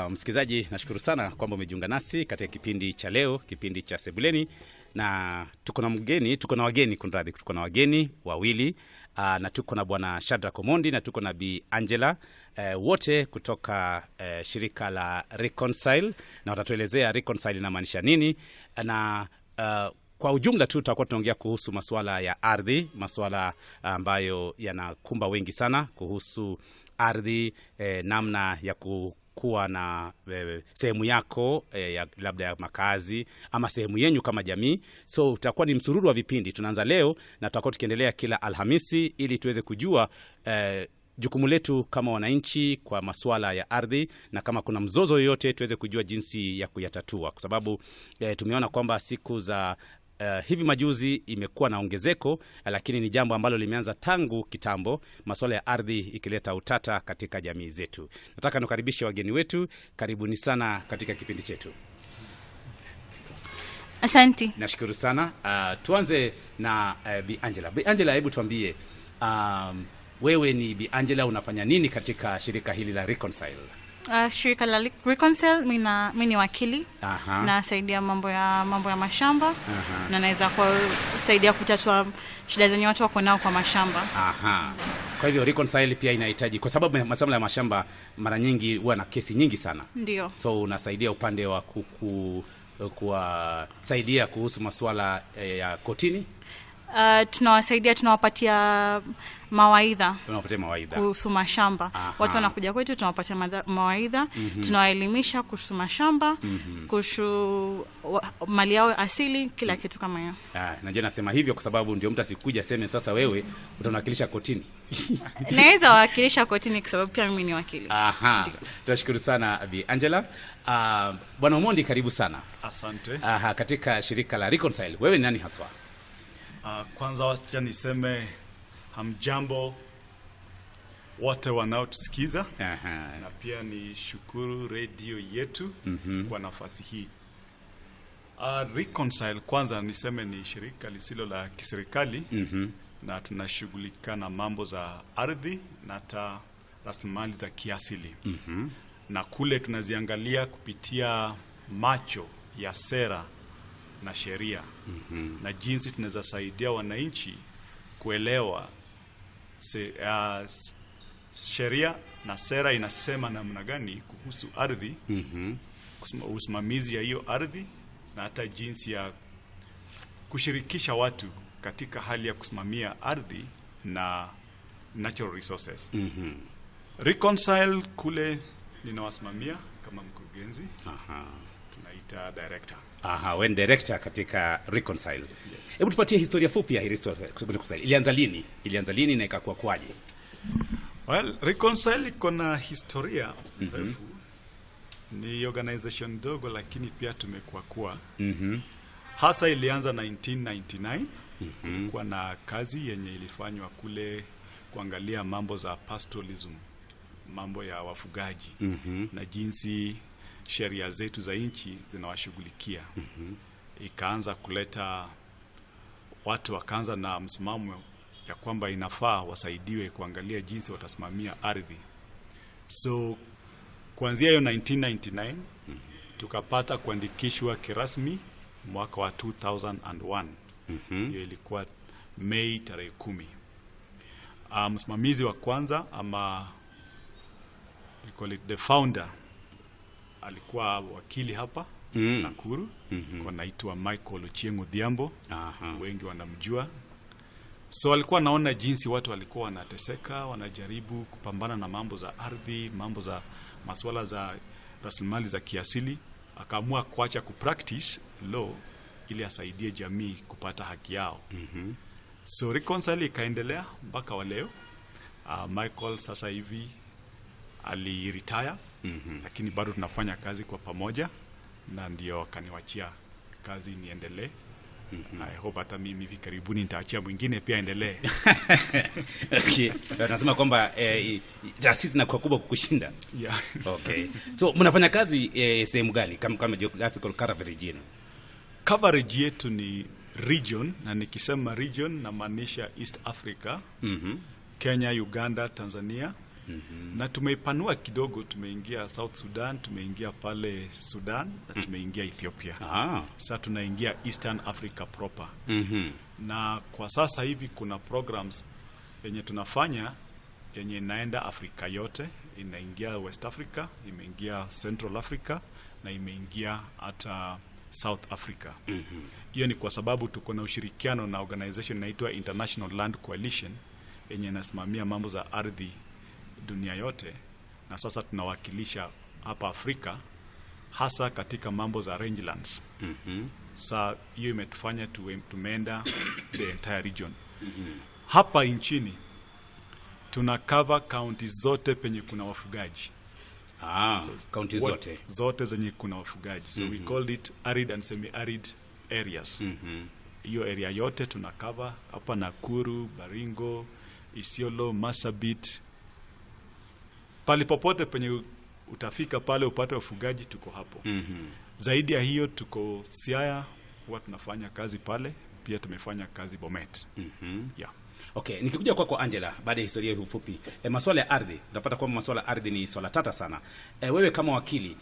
Msikilizaji, nashukuru sana kwamba umejiunga nasi katika kipindi cha leo, kipindi cha Sebuleni, na tuko na wageni wawili, na tuko na bwana Shadrack Omondi na tuko na Bi Angela, wote kutoka shirika la Reconcile, na watatuelezea Reconcile inamaanisha nini, na kwa ujumla tu tutakuwa tunaongea kuhusu masuala ya ardhi, masuala ambayo yanakumba wengi sana, kuhusu ardhi, namna ya kuwa na sehemu yako ya labda ya makazi ama sehemu yenyu kama jamii. So utakuwa ni msururu wa vipindi. Tunaanza leo na tutakuwa tukiendelea kila Alhamisi ili tuweze kujua jukumu letu kama wananchi kwa masuala ya ardhi, na kama kuna mzozo yoyote tuweze kujua jinsi ya kuyatatua, kwa sababu tumeona kwamba siku za hivi majuzi imekuwa na ongezeko, lakini ni jambo ambalo limeanza tangu kitambo, masuala ya ardhi ikileta utata katika jamii zetu. Nataka nikaribishe wageni wetu. Karibuni sana katika kipindi chetu. Asante. Nashukuru sana. Tuanze na Bi Angela. Bi Angela, hebu tuambie, wewe ni Bi Angela, unafanya nini katika shirika hili la Reconcile? Shirika la Reconcile, mimi ni wakili. Nasaidia mambo ya mashamba. Na naweza kusaidia kutatua shida zenye watu wako nao kwa mashamba. Kwa hivyo Reconcile pia inahitaji, kwa sababu masuala ya mashamba mara nyingi huwa na kesi nyingi sana. Ndio. So unasaidia upande wa kuwasaidia kuhusu masuala ya kotini? Tunawasaidia, tunawapatia mawaidha kuhusu mashamba. Watu wanakuja kwetu, tunawapatia mawaidha, tunawaelimisha kuhusu mashamba, kuhusu mali yao asili, kila kitu kama hiyo. Najua nasema hivyo kwa sababu ndio mtu asikuja sema sasa wewe utawakilisha kotini. Naweza wakilisha kotini kwa sababu pia mimi ni wakili. Tunashukuru sana Bi Angela. Bwana Omondi, karibu sana. Asante. Katika shirika la Reconcile, wewe ni nani haswa? Kwanza wacha niseme hamjambo wote wanaotusikiza. Na pia ni shukuru radio yetu kwa nafasi hii. Reconcile, kwanza niseme ni shirika lisilo la kiserikali, na tunashughulika na mambo za ardhi na hata rasilimali za kiasili. Na kule tunaziangalia kupitia macho ya sera na sheria, na jinsi tunaweza saidia wananchi kuelewa sheria na sera inasema namna gani kuhusu ardhi, usimamizi ya hiyo ardhi, na hata jinsi ya kushirikisha watu katika hali ya kusimamia ardhi na natural resources. Reconcile kule ninawasimamia kama mkurugenzi. Tunaita director. Wewe director katika Reconcile. Hebu tupatie historia fupi ya Reconcile. Ilianza lini na ikakuwa kwaje? Well, Reconcile iko na historia ndefu. Ni organization ndogo lakini pia tumekuwa. Hasa ilianza 1999. Kulikuwa na kazi yenye ilifanywa kule kuangalia mambo za pastoralism, mambo ya wafugaji, na jinsi sheria zetu za nchi zinawashughulikia. Ikaanza kuleta watu, wakaanza na msimamo ya kwamba inafaa wasaidiwe kuangalia jinsi watasimamia ardhi. So kuanzia hiyo 1999 tukapata kuandikishwa kirasmi mwaka wa 2001. Hiyo ilikuwa Mei tarehe 10. Msimamizi wa kwanza ama we call it the founder alikuwa wakili hapa Nakuru, anaitwa Michael Ochieng Odhiambo. Wengi wanamjua. So alikuwa naona jinsi watu walikuwa wanateseka, wanajaribu kupambana na mambo za ardhi, mambo za masuala za rasilimali za kiasili. Akaamua kuacha kupractice law ili asaidie jamii kupata haki yao. So Reconcile ikaendelea mpaka wa leo. Michael sasa hivi aliretire, lakini bado tunafanya kazi kwa pamoja, na ndio kaniwachia kazi niendelee. I hope hata mimi hivi karibuni nitaachia mwingine pia endelee. Okay. Nasema kwamba taasisi na kwa kubwa kukushinda. Yeah. Okay. So mnafanya kazi sehemu gani kama geographical coverage yenu? Coverage yetu ni region, na nikisema region na maanisha East Africa, Kenya, Uganda, Tanzania, Na tumeipanua kidogo, tumeingia South Sudan, tumeingia pale Sudan, na tumeingia Ethiopia. Sasa tunaingia Eastern Africa proper. Na kwa sasa hivi kuna programs yenye tunafanya yenye inaenda Afrika yote, inaingia West Africa, imeingia Central Africa, na imeingia hata South Africa. Hiyo ni kwa sababu tuko na ushirikiano na organization inaitwa International Land Coalition yenye inasimamia mambo za ardhi dunia yote, na sasa tunawakilisha hapa Afrika hasa katika mambo za rangelands. Sasa hiyo imetufanya tumeenda the entire region. Hapa nchini tuna cover counties zote penye kuna wafugaji. So, counties zote zenye kuna wafugaji. So we called it arid and semi-arid areas. Hiyo area yote tuna cover hapa Nakuru, Baringo, Isiolo, Marsabit. Pale popote penye utafika pale upate wafugaji tuko hapo. Zaidi ya hiyo tuko Siaya, huwa tunafanya kazi pale, pia tumefanya kazi Bomet. Yeah. Okay, nikikuja kwa Angela baada ya historia hii fupi. Masuala ya ardhi, unapata kwamba masuala ya ardhi ni swala tata sana. Wewe kama wakili,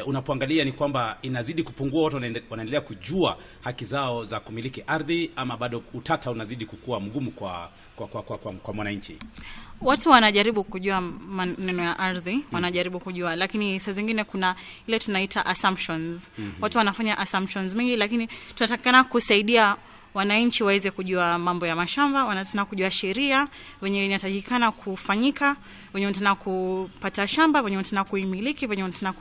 unapoangalia ni kwamba inazidi kupungua, watu wanaendelea kujua haki zao za kumiliki ardhi, ama bado utata unazidi kukua mgumu kwa mwananchi? Watu wanajaribu kujua maneno ya ardhi, wanajaribu kujua, lakini saa zingine kuna ile tunaita assumptions. Watu wanafanya assumptions mingi, lakini tunatakana kusaidia wananchi waweze kujua mambo ya mashamba, wanataka kujua sheria wenye inatakikana kufanyika, wenye wanataka kupata shamba, wenye wanataka kuimiliki, wenye wanataka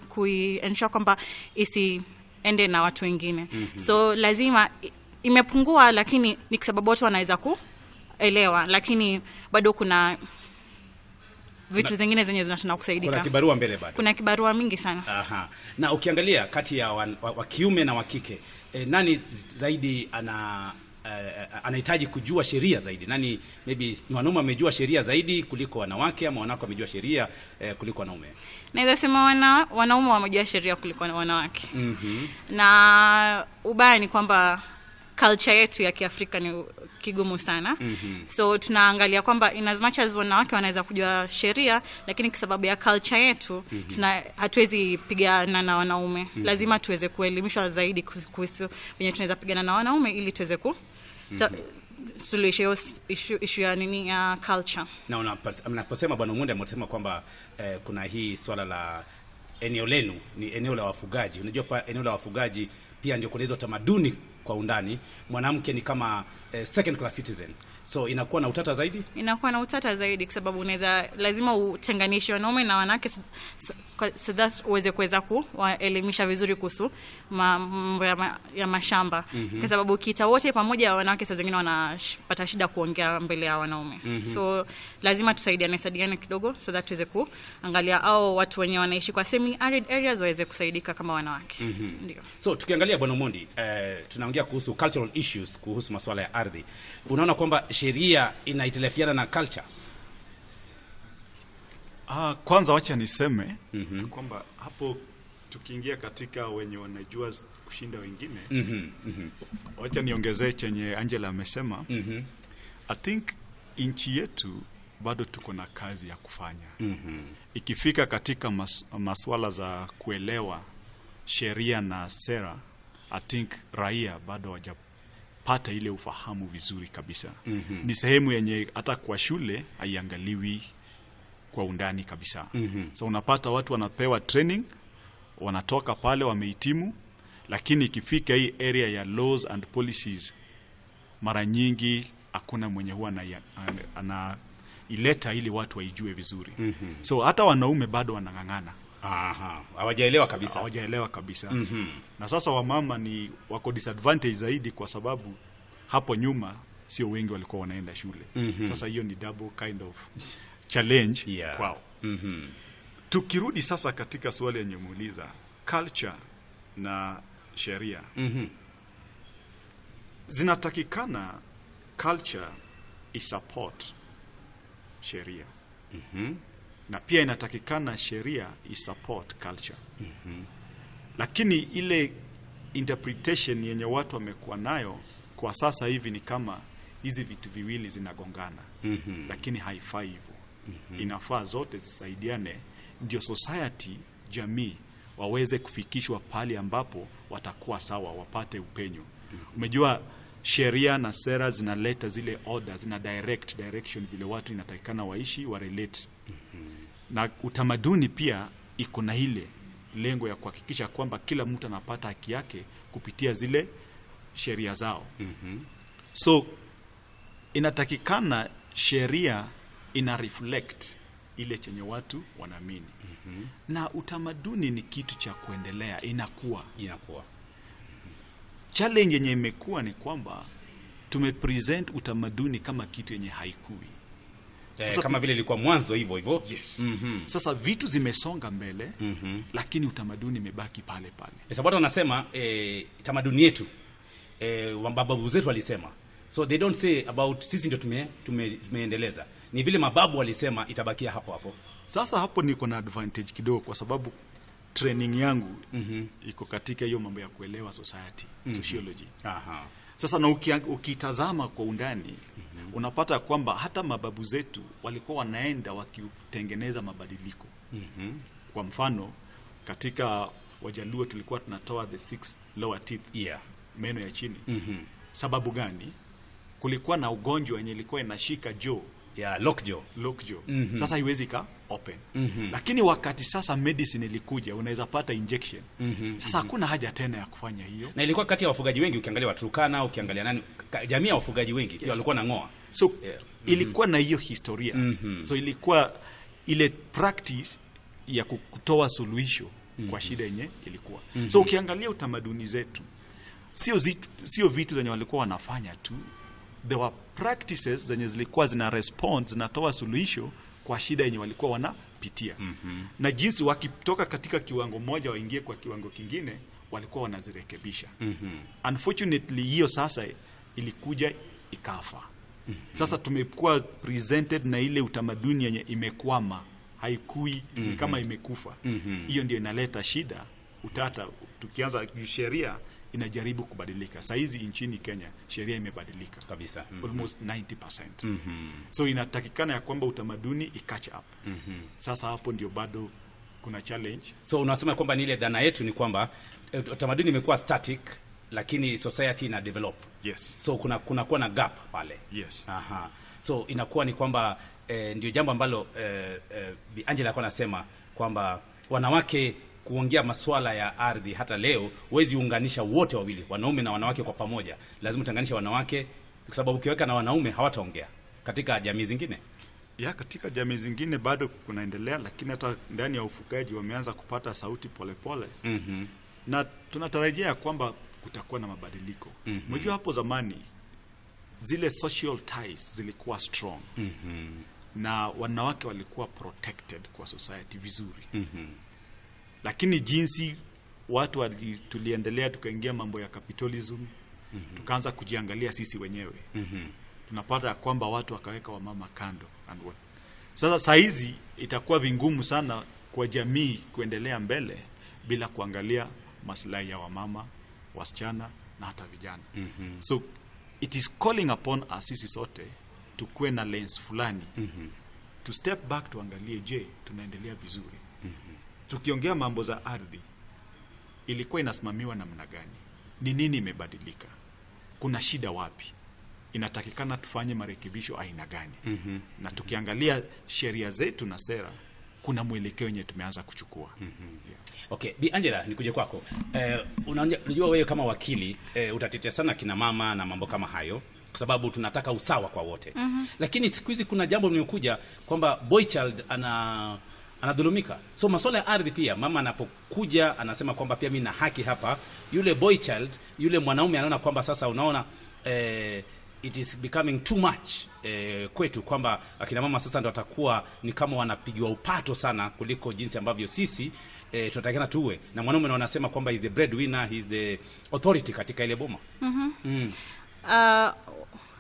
kuensure kwamba isiende na watu wengine. So lazima imepungua, lakini ni kwa sababu watu wanaweza kuelewa, lakini bado kuna vitu zingine zenye zinataka kusaidika. Kuna kibarua mbele bado. Kuna kibarua mingi sana. Na ukiangalia kati ya wa kiume na wa kike, nani zaidi anahitaji kujua sheria zaidi? Nani maybe ni wanaume wamejua sheria zaidi kuliko wanawake, ama wanawake wamejua sheria kuliko wanaume? Naweza sema wanaume wamejua sheria kuliko wanawake. Na ubaya ni kwamba culture yetu ya Kiafrika ni kigumu sana. So tunaangalia kwamba in as much as wanawake wanaweza kujua sheria, lakini kwa sababu ya culture yetu hatuwezi pigana na wanaume. Lazima tuweze kuelimishwa zaidi kuhusu venye tunaweza pigana na wanaume ili tuweze suluhisha issue ya nini ya culture. Na unaposema Bwana Munde amesema kwamba kuna hii swala la eneo lenu ni eneo la wafugaji. Unajua kwa eneo la wafugaji pia ndio kuna hizo tamaduni kwa undani. Mwanamke ni kama second class citizen. So inakuwa na utata zaidi? Inakuwa na utata zaidi kwa sababu lazima utenganishe wanaume na wanawake, so that uweze kuweza kuwaelimisha vizuri kuhusu mambo ya mashamba. Kwa sababu kita wote pamoja, wanawake saa zingine wanapata shida kuongea mbele ya wanaume. So lazima tusaidiane kidogo so that tuweze kuangalia au watu wenye wanaishi kwa semi arid areas waweze kusaidika kama wanawake. Ndio. So tukiangalia Bwana Mondi, tunaongea kuhusu cultural issues, kuhusu masuala ya ardhi. Unaona kwamba sheria inaitelefiana na culture? Kwanza wacha niseme kwamba hapo tukiingia katika wenye wanajua kushinda wengine, wacha niongezee chenye Angela amesema. I think nchi yetu bado tuko na kazi ya kufanya. Ikifika katika masuala za kuelewa sheria na sera, I think raia bado hawajapata ile ufahamu vizuri kabisa. Ni sehemu yenye hata kwa shule haiangaliwi kwa undani kabisa. So unapata watu wanapewa training, wanatoka pale wamehitimu, lakini ikifika hii area ya laws and policies, mara nyingi hakuna mwenye huwa ileta ili watu waijue vizuri. So hata wanaume bado wanang'ang'ana. Hawajaelewa kabisa. Na sasa wamama ni wako disadvantage zaidi kwa sababu hapo nyuma sio wengi walikuwa wanaenda shule. Sasa hiyo ni double kind of challenge kwao. Tukirudi sasa katika swali yenye muuliza culture na sheria. Zinatakikana culture isupport sheria. Na pia inatakikana sheria isupport culture. Lakini ile interpretation yenye watu wamekuwa nayo kwa sasa hivi ni kama hizi vitu viwili zinagongana. Lakini haifai hivyo. inafaa zote zisaidiane, ndio society, jamii waweze kufikishwa pale ambapo watakuwa sawa, wapate upenyo. Umejua sheria na sera zinaleta zile orders, zina direction vile watu inatakikana waishi, wa relate. Na utamaduni pia iko na ile lengo ya kuhakikisha kwamba kila mtu anapata haki yake kupitia zile sheria zao. So inatakikana sheria ina reflect ile chenye watu wanaamini. Na utamaduni ni kitu cha kuendelea, inakuwa. Challenge yenye imekuwa ni kwamba tumepresent utamaduni kama kitu yenye haikui. Sasa, kama vile ilikuwa mwanzo hivyo. Yes. Sasa vitu zimesonga mbele, lakini utamaduni imebaki pale pale. Sababu wanasema tamaduni yetu mababu zetu walisema. So they don't say about sisi ndio tumeendeleza. Ni vile mababu walisema itabakia hapo hapo. Sasa hapo niko na advantage kidogo kwa sababu training yangu iko katika hiyo mambo ya kuelewa society, sociology. Sasa na ukitazama kwa undani, unapata kwamba hata mababu zetu walikuwa wanaenda wakitengeneza mabadiliko. Kwa mfano, katika Wajaluo tulikuwa tunatoa the 6 lower teeth, meno ya chini. Sababu gani? Kulikuwa na ugonjwa yenye ilikuwa inashika jaw, lockjaw. Sasa haiwezi ka open. Lakini wakati sasa medicine ilikuja, unaweza pata injection. Sasa hakuna haja tena ya kufanya hiyo. Na ilikuwa kati ya wafugaji wengi, ukiangalia Waturkana, ukiangalia nani, jamii ya wafugaji wengi pia walikuwa na ngoa. So ilikuwa na hiyo historia. So ilikuwa ile practice ya kutoa suluhisho kwa shida yenye ilikuwa. So ukiangalia utamaduni zetu, sio vitu zenye walikuwa wanafanya tu. There were practices zenye zilikuwa zina respond, zinatoa suluhisho kwa shida yenye walikuwa wanapitia. Na jinsi wakitoka katika kiwango moja waingie kwa kiwango kingine, walikuwa wanazirekebisha. Unfortunately hiyo sasa ilikuja ikafa. Sasa tumekuwa presented na ile utamaduni yenye imekwama, haikui, ni kama imekufa. Hiyo ndio inaleta shida, utata. Tukianza sheria inajaribu kubadilika. Saizi nchini Kenya sheria imebadilika kabisa, almost 90%. So inatakikana ya kwamba utamaduni catch up. Sasa hapo ndio bado kuna challenge. So unasema kwamba ni ile dhana yetu ni kwamba utamaduni imekuwa static, lakini society ina develop. Yes. So kuna kuwa na gap pale. Yes. So inakuwa ni kwamba ndio jambo ambalo Bi Angela alikuwa anasema kwamba wanawake kuongea masuala ya ardhi hata leo huwezi unganisha wote wawili, wanaume na wanawake kwa pamoja. Lazima utanganisha wanawake, kwa sababu ukiweka na wanaume hawataongea. Katika jamii zingine katika jamii zingine bado kunaendelea, lakini hata ndani ya ufugaji wameanza kupata sauti polepole. Na tunatarajia kwamba kutakuwa na mabadiliko. Mjua hapo zamani zile social ties zilikuwa strong. Na wanawake walikuwa protected kwa society vizuri. Lakini jinsi watu tuliendelea, tukaingia mambo ya capitalism, tukaanza kujiangalia sisi wenyewe. Tunapata kwamba watu wakaweka wamama kando and what. Sasa saizi itakuwa vingumu sana kwa jamii kuendelea mbele bila kuangalia maslahi ya wamama, wasichana na hata vijana. So it is calling upon us sisi sote tukue na lens fulani. To step back, tuangalie, je, tunaendelea vizuri? Tukiongea mambo za ardhi, ilikuwa inasimamiwa namna gani? Ni nini imebadilika? Kuna shida wapi? Inatakikana tufanye marekebisho aina gani? Na tukiangalia sheria zetu na sera, kuna mwelekeo yenye tumeanza kuchukua. Okay, Bi Angela, nikuje kwako. Unajua wewe kama wakili utatetea sana kina mama na mambo kama hayo, kwa sababu tunataka usawa kwa wote. Lakini siku hizi kuna jambo limekuja kwamba boy child anadhulumika. So masuala ya ardhi pia, mama anapokuja anasema kwamba pia mimi na haki hapa. Yule boy child, yule mwanaume anaona kwamba sasa unaona it is becoming too much kwetu, kwamba akina mama sasa ndo watakuwa ni kama wanapigiwa upato sana kuliko jinsi ambavyo sisi tunatakana tuwe. Na mwanaume anasema kwamba he is the breadwinner, he is the authority katika ile boma.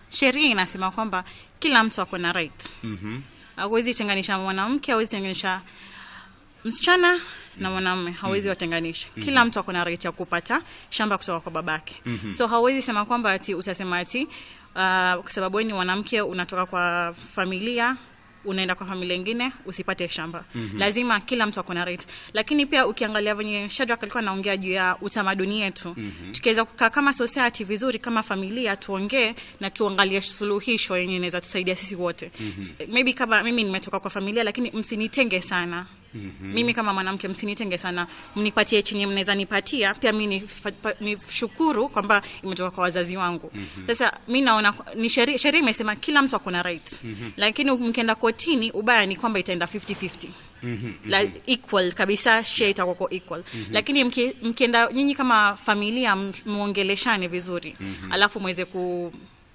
Sheria inasema kwamba kila mtu ako na right. Hauwezi tenganisha mwanamke, hauwezi tenganisha msichana na mwanamume, hauwezi watenganisha. Kila mtu ako na right ya kupata shamba kutoka kwa babake. So hauwezi sema kwamba utasema ati kwa sababu wewe ni mwanamke unatoka kwa familia unaenda kwa familia nyingine usipate shamba. Lazima kila mtu akona right. Lakini pia ukiangalia venye Shadrack alikuwa anaongea juu ya utamaduni yetu, tukiweza kukaa kama society vizuri, kama familia, tuongee na tuangalie suluhisho yenye inaweza tusaidia sisi wote. Maybe kama mimi nimetoka kwa familia, lakini msinitenge sana. Mimi kama mwanamke msinitenge sana, mnipatie chenye mnaweza nipatia, pia mimi nishukuru kwamba imetoka kwa wazazi wangu. Sasa mimi naona ni sheria imesema kila mtu akona right. Lakini mkienda kotini, ubaya ni kwamba itaenda 50-50. Equal kabisa, share itakuwa equal. Lakini mkienda nyinyi kama familia muongeleshane vizuri, alafu muweze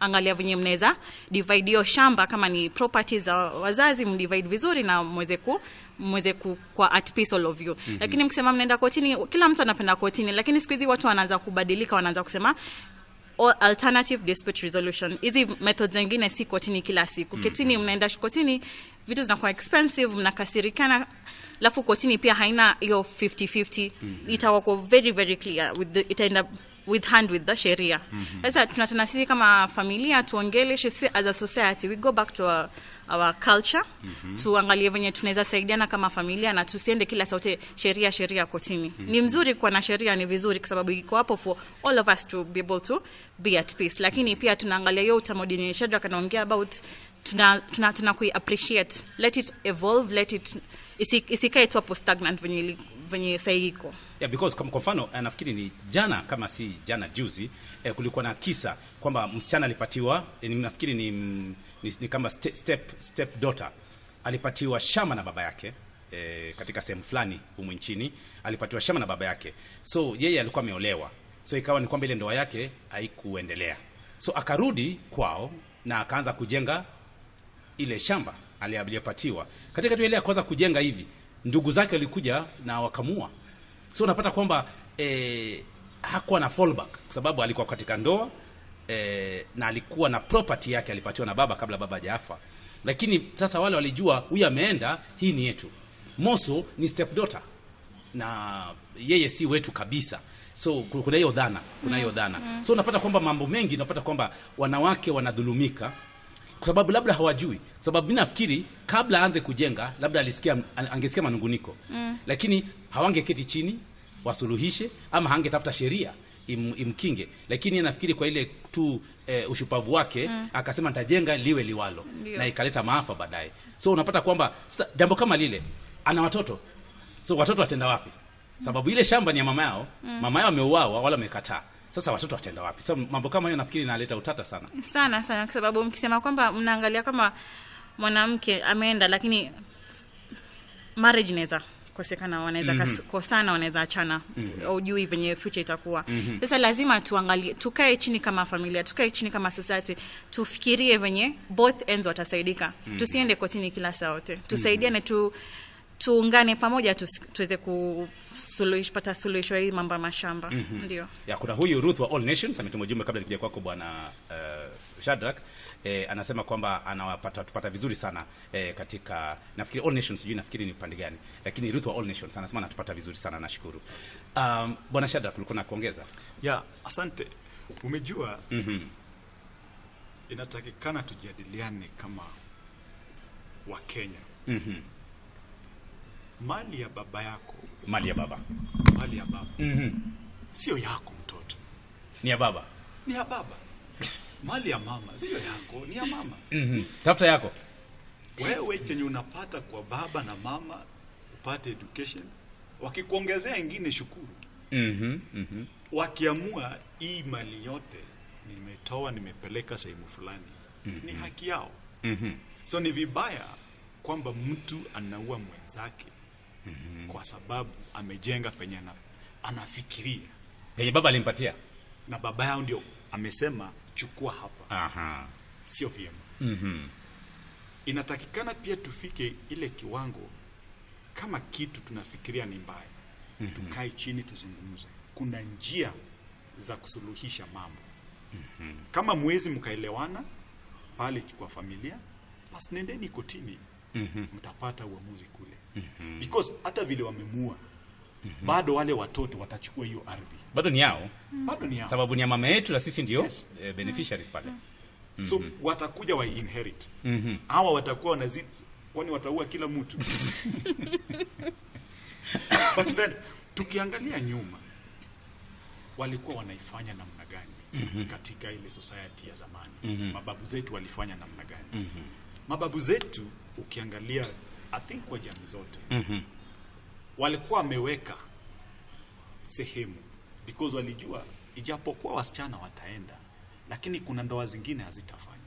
angalia venye mnaweza divide hiyo shamba, kama ni properties za wazazi mdivide vizuri na mweze kwa at peace all of you. Lakini mkisema mnaenda kotini, kila mtu anapenda kotini, lakini siku hizi watu wanaanza kubadilika, wanaanza kusema alternative dispute resolution. Hizi methods zingine si kotini kila siku. Kotini mnaenda kotini, vitu zinakuwa expensive, mnakasirikana. Alafu kotini pia haina hiyo 50-50. Itakuwa very very clear itaenda with hand with the sheria. Sasa tunataka sisi kama familia tuongeleshe, as a society we go back to our culture. Tuangalie venye tunaweza saidiana kama familia, na tusiende kila sauti sheria kotini. Ni mzuri kuwa na sheria, ni vizuri kwa sababu iko hapo for all of us to be able to be at peace. Lakini pia tunaangalia hiyo utamaduni Shadrack anaongea about, tuna appreciate, let it evolve, let it isikae tu hapo stagnant venye sasa iko. Yeah, because kwa mfano nafikiri ni jana, kama si jana juzi, kulikuwa na kisa kwamba msichana alipatiwa, nafikiri ni kama step daughter, alipatiwa shamba na baba yake katika sehemu fulani humu nchini, alipatiwa shamba na baba yake. So yeye alikuwa ameolewa, so ikawa ni kwamba ile ndoa yake haikuendelea. So akarudi kwao na akaanza kujenga ile shamba aliyopatiwa. Katika tu ile akaanza kujenga hivi, ndugu zake walikuja na wakamua. So unapata kwamba hakuwa na fallback kwa sababu alikuwa katika ndoa na alikuwa na property yake alipatiwa na baba kabla baba hajafa. Lakini sasa wale walijua huyu ameenda, hii ni yetu. Moso ni step daughter na yeye si wetu kabisa. So kuna hiyo dhana, So unapata kwamba mambo mengi, unapata kwamba wanawake wanadhulumika kwa sababu labda hawajui. Kwa sababu mimi nafikiri kabla aanze kujenga, labda angesikia manunguniko. Lakini hawangeketi chini wasuluhishe, ama hangetafuta sheria imkinge. Lakini nafikiri kwa ile tu ushupavu wake akasema nitajenga liwe liwalo. Na ikaleta maafa baadaye. So unapata kwamba jambo kama lile, ana watoto. So watoto watenda wapi? Sababu ile shamba ni ya mama yao. Mama yao ameuawa wala amekataa. Sasa watoto watenda wapi? So mambo kama hayo nafikiri inaleta utata sana. Sana kwa sababu mkisema kwamba mnaangalia kama mwanamke ameenda, lakini marriage inaweza kosekana, wanaweza kosana, wanaweza achana, hujui venye future itakuwa. Sasa lazima tuangalie, tukae chini kama familia, tukae chini kama society, tufikirie venye both ends watasaidika. Tusiende kotini kila saa yote. Tusaidiane, tuungane pamoja, tuweze pata suluhisho hii mambo ya mashamba. Ndio. Ya, kuna huyu Ruth wa All Nations ametuma ujumbe kabla nikija kwako bwana Shadrack. Anasema kwamba tupata vizuri sana katika, nafikiri All Nations, sijui nafikiri ni upande gani, lakini Ruth wa All Nations anasema anatupata vizuri sana, nashukuru. Bwana Shadrack, ulikuwa na kuongeza? Yeah, asante. Umejua inatakikana tujadiliane kama wa Kenya. Mali ya baba yako, mali ya baba sio yako mtoto, ni ya baba. Mali ya mama sio yako, ni ya mama. Tafuta yako wewe. Chenye unapata kwa baba na mama, upate education, wakikuongezea ingine shukuru. Wakiamua hii mali yote nimepeleka sehemu fulani, ni haki yao. So ni vibaya kwamba mtu anaua mwenzake kwa sababu amejenga penye anafikiria penye baba alimpatia, na baba yao ndio amesema chukua hapa. Sio vyema. Inatakikana pia tufike ile kiwango, kama kitu tunafikiria ni mbaya, tukae chini tuzungumze. Kuna njia za kusuluhisha mambo. Kama mwezi mkaelewana pale kwa familia, basi nendeni kotini, mtapata uamuzi kule. Because hata vile wamemua, bado wale watoto watachukua hiyo ardhi. Bado ni yao. Sababu ni ya mama yetu na sisi ndio beneficiaries pale. So watakuja wa inherit. Hawa watakuwa kwani wataua kila mtu? But then tukiangalia nyuma, walikuwa wanaifanya namna gani katika ile society ya zamani? Mababu zetu walifanya namna gani? Mababu zetu ukiangalia, I think kwa jamii zote walikuwa wameweka sehemu, because walijua ijapokuwa wasichana wataenda, lakini kuna ndoa zingine hazitafanya.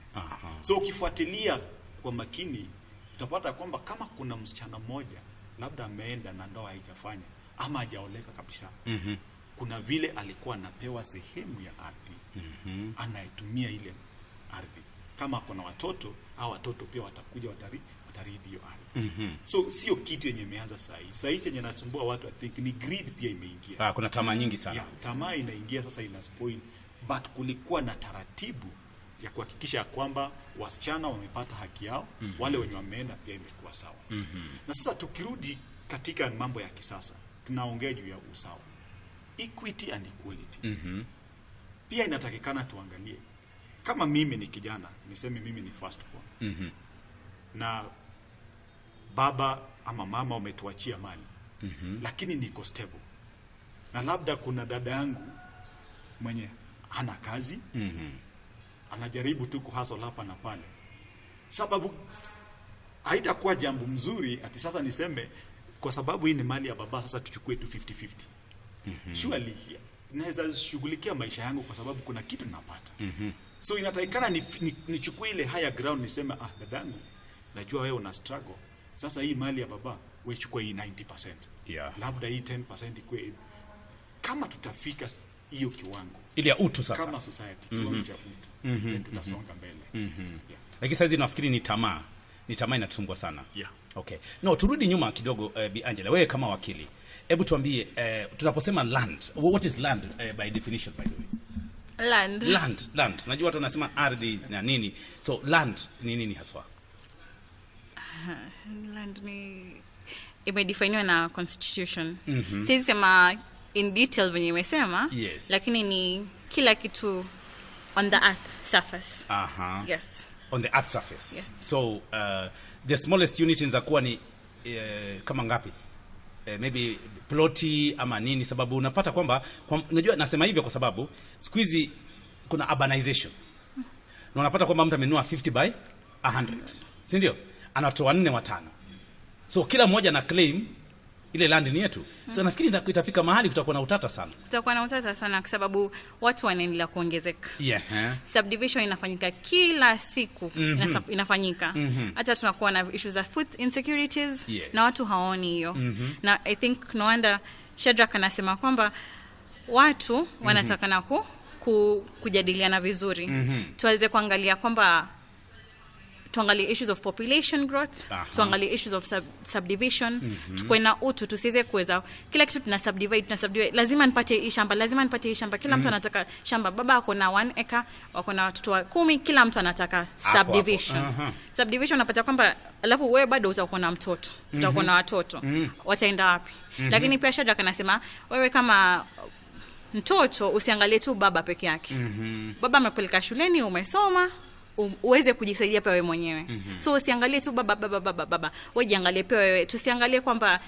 So ukifuatilia kwa makini utapata kwamba kama kuna msichana mmoja labda ameenda na ndoa haijafanya ama hajaoleka kabisa, kuna vile alikuwa anapewa sehemu ya ardhi, anayetumia ile ardhi. Kama kuna watoto, hao watoto pia watakuja wataridi hiyo ardhi. So sio kitu yenye imeanza sasa hivi yenye nasumbua watu, I think ni greed pia imeingia. Kuna tamaa nyingi sana. Yeah, tamaa inaingia sasa, ina spoil. But kulikuwa na taratibu ya kuhakikisha kwamba wasichana wamepata haki yao, wale wenye wameenda pia imekuwa sawa. Na sasa tukirudi katika mambo ya kisasa, tunaongea juu ya usawa, equity and equality. Pia inatakikana tuangalie, kama mimi ni kijana, niseme mimi ni first born, na baba ama mama umetuachia mali, lakini niko stable, na labda kuna dada yangu mwenye hana kazi, anajaribu tu kuhustle hapa na pale, sababu haitakuwa jambo mzuri ati sasa niseme kwa sababu hii ni mali ya baba, sasa tuchukue tu 50-50. Surely naweza shughulikia maisha yangu kwa sababu kuna kitu napata. So inatakikana nichukue ile higher ground, niseme dadangu, najua wewe una struggle, sasa hii mali ya baba wewe chukua hii 90%. Labda hii 10% ikue. Kama tutafika hiyo kiwango ile ya utu sasa kama society, kiwango cha utu, tutasonga mbele. Lakini sasa nafikiri ni tamaa inatusumbua sana. Okay. No, turudi nyuma kidogo. Bi Angela, wewe kama wakili, hebu tuambie, tunaposema land, what is land by definition, by the way? Land. Unajua watu wanasema ardhi na nini. So land ni nini haswa? Land ni imedefiniwa na constitution. Sisi sema in detail venye imesema, lakini ni kila kitu on the earth surface. Yes. On the earth surface. Yes. So the smallest unit inaweza kuwa ni kama ngapi? Maybe ploti ama nini, sababu unapata kwamba unajua nasema hivyo kwa sababu siku hizi kuna urbanization. Na unapata kwamba mtu amenunua 50 by 100. Si ndio? Anatoa 4 wa 5. So kila mmoja na claim ile land ni yetu. So nafikiri itafika mahali kutakuwa na utata sana. Kwa sababu watu wanaendelea kuongezeka. Subdivision inafanyika kila siku. Inafanyika. Hata tunakuwa na issues za food insecurities, na watu hawaoni hiyo. Na I think no wonder Shadrack anasema kwamba watu wanatakana kujadiliana vizuri. Tuweze kuangalia kwamba tuangalie issues of population growth, tuangalie issues of subdivision, tukue na utu, tusiweze kuweza kila kitu tuna subdivide, lazima nipate hii shamba, kila mtu anataka shamba. Baba ako na 1 acre, wako na watoto 10, kila mtu anataka subdivision. Subdivision unapata kwamba alafu wewe bado utakuwa na mtoto, utakuwa na watoto, wataenda wapi? Lakini pia Shadrack anasema wewe kama mtoto usiangalie tu baba peke yake. Baba amepeleka shuleni, umesoma, uweze kujisaidia pia wewe mwenyewe. So usiangalie tu baba. Wewe jiangalie pia wewe. Tusiangalie kwamba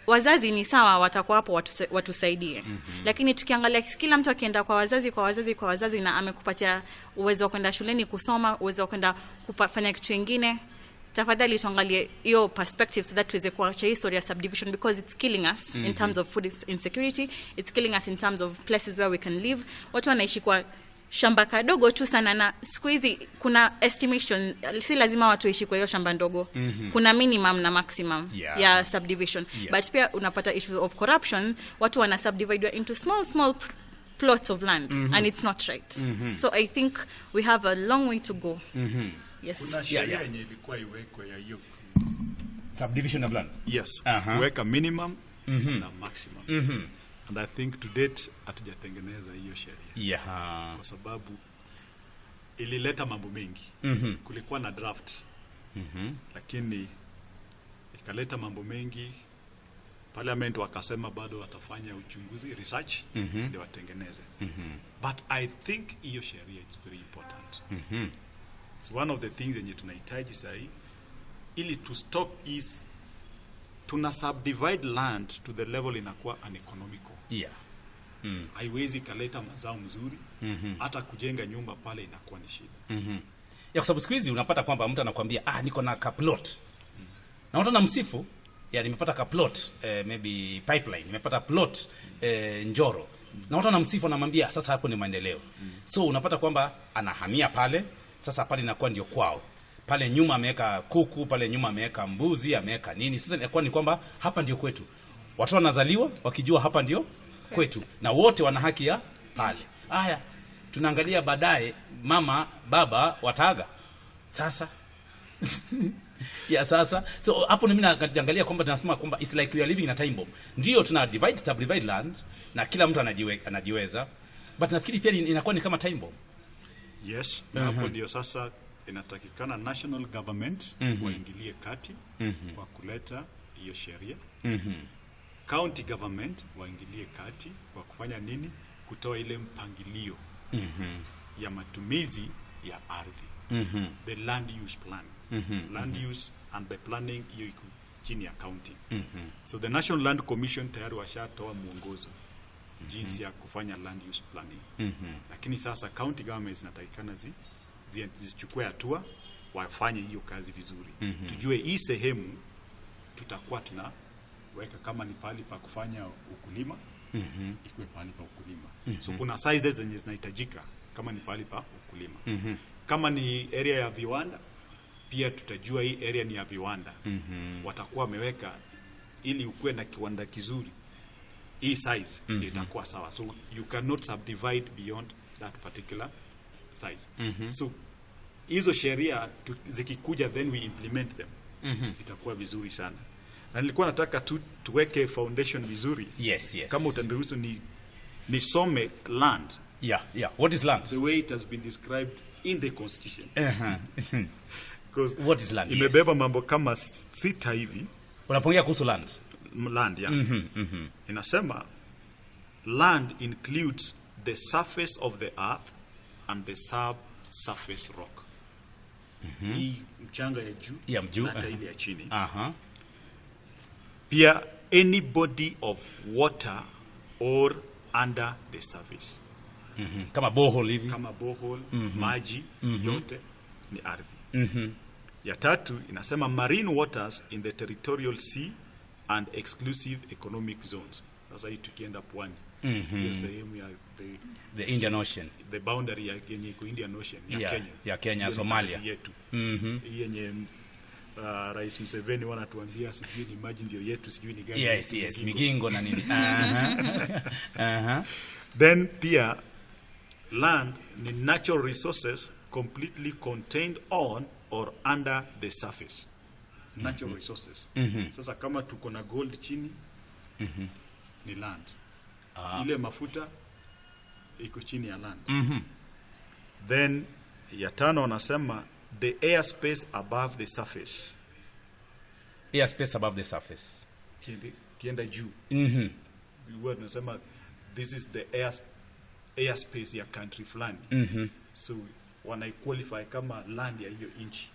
wazazi ni sawa, watakuwa hapo watusaidie. Lakini tukiangalia kila mtu akienda kwa wazazi na amekupatia uwezo wa kwenda shuleni kusoma, uwezo wa kwenda kufanya kitu kingine, tafadhali tuangalie hiyo perspective so that tuweze kuacha history ya subdivision, because it's killing us in terms of food insecurity, it's killing us in terms of places where we can live. Watu wanaishi kwa shamba kadogo tu sana, na siku hizi kuna estimation, si lazima watu waishi kwa hiyo shamba ndogo. Kuna minimum na maximum ya subdivision. But pia unapata issues of corruption, watu wana subdivide into small plots of land, and it's not right. So I think we have a long way to go. Yes. Kuna sheria yenye ilikuwa iwekwe ya hiyo subdivision of land. Yes. Kuweka minimum na maximum. And I think to date hatujatengeneza hiyo sheria. Kwa sababu ilileta mambo mengi. Kulikuwa na draft. Lakini ikaleta mambo mengi. Parliament wakasema bado watafanya uchunguzi, research, ndio watengeneze. But I think hiyo sheria is very important. It's one of the things yenye tunahitaji sahi, ili to stock is tuna subdivide land to the level inakuwa uneconomical. Yeah. Haiwezi kaleta mazao mzuri. Hata kujenga nyumba pale inakuwa ni shida. Ya kwa sababu siku hizi unapata kwamba mtu anakuambia niko na kaplot. Na mtu anamsifu, nimepata kaplot, maybe pipeline, nimepata plot Njoro. Na mtu anamsifu anamwambia sasa hapo ni maendeleo. So unapata kwamba anahamia pale, sasa pale inakuwa ndio kwao. Pale nyuma ameweka kuku, pale nyuma ameweka mbuzi, ameweka nini. Sasa inakuwa ni kwamba hapa ndio kwetu. Watu wanazaliwa wakijua hapa ndio kwetu na wote wana haki ya pale. Haya, tunaangalia baadaye mama baba wataga. Sasa ya sasa so hapo mimi naangalia kwamba tunasema kwamba it's like we are living in a time bomb. Ndio tuna divide land na kila mtu anajiweza, but nafikiri pia inakuwa ni kama time bomb. Yes, na hapo ndio sasa inatakikana national government waingilie kati kwa kuleta hiyo sheria. County government waingilie kati kwa kufanya nini? Kutoa ile mpangilio ya matumizi ya ardhi. The land use plan. Land use and the planning hiyo iko chini ya county. So the National Land Commission tayari washatoa mwongozo jinsi ya kufanya land use planning. Lakini sasa county governments zinatakikana zichukue hatua wafanye hiyo kazi vizuri. Tujue hii sehemu tutakuwa tunaweka kama ni pali pa kufanya ukulima, ikuwe pali pa ukulima. So kuna sizes zenye zinahitajika kama ni pali pa ukulima. Kama ni area ya viwanda, pia tutajua hii area ni ya viwanda. Watakuwa wameweka ili ukuwe na kiwanda kizuri. Hii size itakuwa sawa. So you cannot subdivide beyond that particular size. So hizo sheria zikikuja then we implement them. Itakuwa vizuri sana. Na nilikuwa nataka tuweke foundation vizuri. Yes. Kama utaniruhusu nisome land. Yeah. What is land? The way it has been described in the constitution. Because what is land? Imebeba mambo kama 6 hivi. Unapongea kuhusu land? Land, yeah. Inasema land includes the surface of the earth and the subsurface rock. Hii mchanga ya juu na ile ya chini. Pia any body of water or under the surface. Kama borehole hivi. Kama borehole, maji yote ni ardhi. Ya tatu inasema marine waters in the territorial sea and exclusive economic zones. Sasa hii tukienda pwani. Hiyo sehemu ya the Indian Ocean. The boundary ya Kenya iko Indian Ocean ya Kenya. Ya Kenya, Somalia. Yetu. Hii yenye Rais Museveni wanatuambia sijui ni maji ndio yetu, sijui ni gani. Yes, migingo na nini. Then pia land ni natural resources completely contained on or under the surface. Natural resources. Sasa kama tuko na gold chini ni land. Ile mafuta iko chini ya land. Then ya tano wanasema the airspace above the surface. Airspace above the surface. Kienda juu. Word nasema this is the airspace ya country fulani. So wana qualify kama land ya hiyo inchi.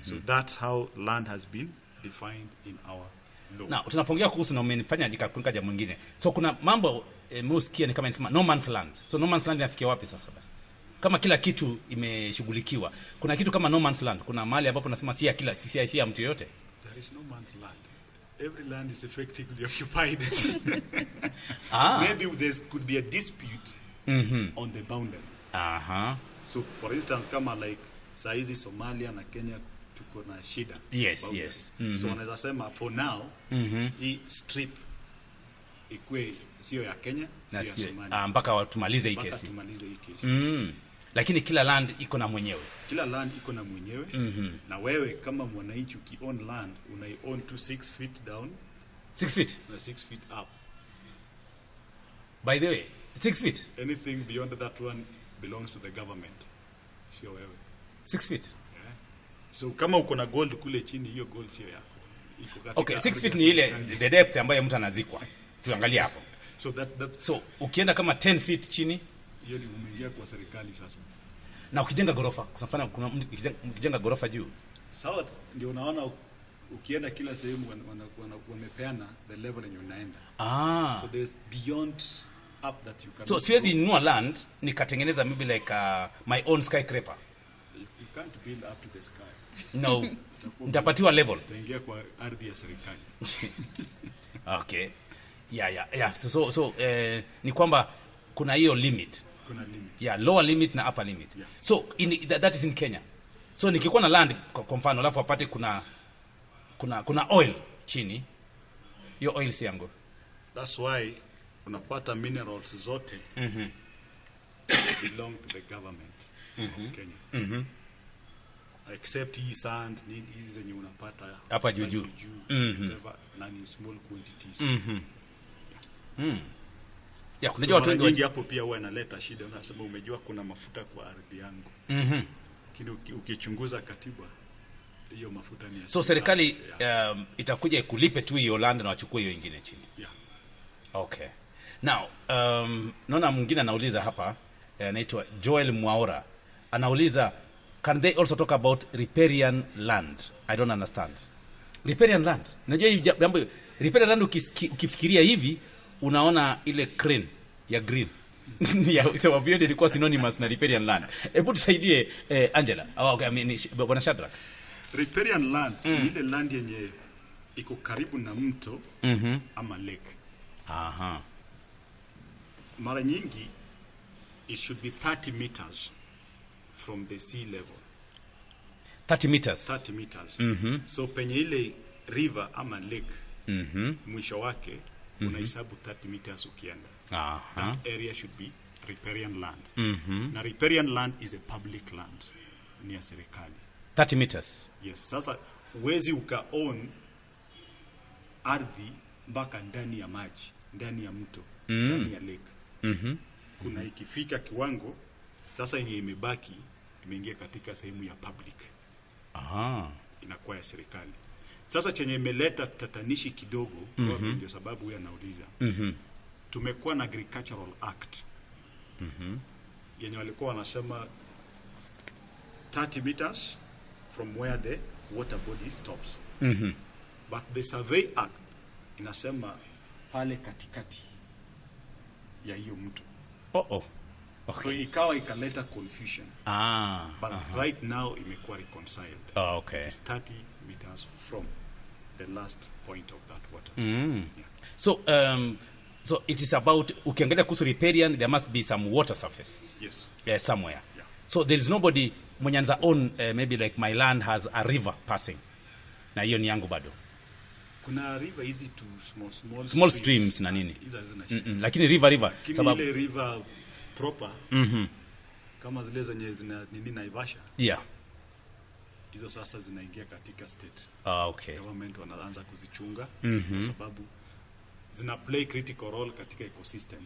So that's how land has been defined in our law. Na tunapongea kuhusu na umenifanya nikakunga jambo mwingine. So kuna mambo msikia ni kama inasema no man's land. So no man's land inafikia wapi sasa basi? Kama kila kitu imeshughulikiwa. Kuna kitu kama no man's land. Kuna mahali ambapo nasema si ya mtu yote. There is no man's land. Every land is effectively occupied. Maybe there could be a dispute on the boundary. So for instance kama like saizi Somalia na Kenya tuko na shida. Yes. So wanaweza sema for now hii strip ikue sio ya Kenya, sio ya Somalia. Mpaka watumalize hii kesi. Lakini kila land iko na mwenyewe. Kila land iko na mwenyewe. Na wewe kama mwananchi ukiown land, unai-own to 6 feet down. 6 feet? Na 6 feet up. By the way, 6 feet? Anything beyond that one belongs to the government. Sio wewe. 6 feet? Yeah. So kama uko na gold kule chini, hiyo gold sio yako. Okay, 6 feet ni ile the depth ambayo mtu anazikwa. Tuangalie hapo. So ukienda kama 10 feet chini, hiyo ni umeingia kwa serikali sasa. Na ukijenga gorofa, kuna ukijenga gorofa juu. Sawa, ndio unaona ukienda kila sehemu wamepeana the level yenye unaenda. So there's beyond up that you can. So siwezi nunua land nikatengeneza maybe like my own skyscraper. You can't build up to the sky. No. Nitapatiwa level. Utaingia kwa ardhi ya serikali. Okay. Yeah. So ni kwamba kuna hiyo limit. Kuna limit. Yeah, lower limit na upper limit. Yeah. So that is in Kenya. So nikikuwa na land kwa mfano alafu apate kuna oil chini. Hiyo oil si yangu. That's why unapata minerals zote belong to the government of Kenya. Except hii sand, hizi zenye unapata hapa juu. Na ni small quantities. Yeah, kuna watu wengi hapo pia huwa inaleta shida, unasema umejua kuna mafuta kwa ardhi yangu. Lakini ukichunguza katiba hiyo mafuta ni so serikali itakuja kulipe tu hiyo land na wachukue hiyo nyingine chini. Yeah. Okay. Now, naona mwingine anauliza hapa, anaitwa Joel Mwaora. Anauliza, can they also talk about riparian land? I don't understand. Riparian land. Unajua hivi jambo, riparian land ukifikiria hivi unaona ile crane ya green. Yeah, so obviously ilikuwa synonymous na riparian land. Hebu tusaidie Angela. Okay, I mean Bwana Shadrack. Riparian land ni ile land yenye iko karibu na mto ama lake. Mara nyingi it should be 30 meters from the sea level. 30 meters. 30 meters. So penye ile river ama lake mwisho wake unahesabu 30 meters ukienda. That area should be riparian land. Na riparian land is a public land ni ya serikali. 30 meters. Yes. Sasa uwezi uka-own ardhi mpaka ndani ya maji, ndani ya mto, ndani ya lake. Kuna ikifika kiwango sasa yenye imebaki imeingia katika sehemu ya public. Inakuwa ya serikali. Sasa chenye imeleta tatanishi kidogo ndio sababu huyu anauliza. Tumekuwa na Agricultural Act. Yenye walikuwa wanasema 30 meters from where the water body stops. But the Survey Act inasema pale katikati ya hiyo mto. Okay. So ikawa ikaleta confusion. But right now imekuwa reconciled. Okay. It is 30 meters from the last point of that water. Yeah. So it is about ukiangalia kuhusu riparian, there must be some water surface. Yes. Somewhere. Yeah. So there is nobody mwenye anza own maybe like my land has a river passing. Na hiyo ni yangu bado. Kuna river hizi tu small streams na nini. Lakini river sababu ile river proper kama zile zenye zina nini Naivasha. Yeah. Hizo sasa zinaingia katika state. Okay. Government wanaanza kuzichunga kwa sababu zina play critical role katika ecosystem.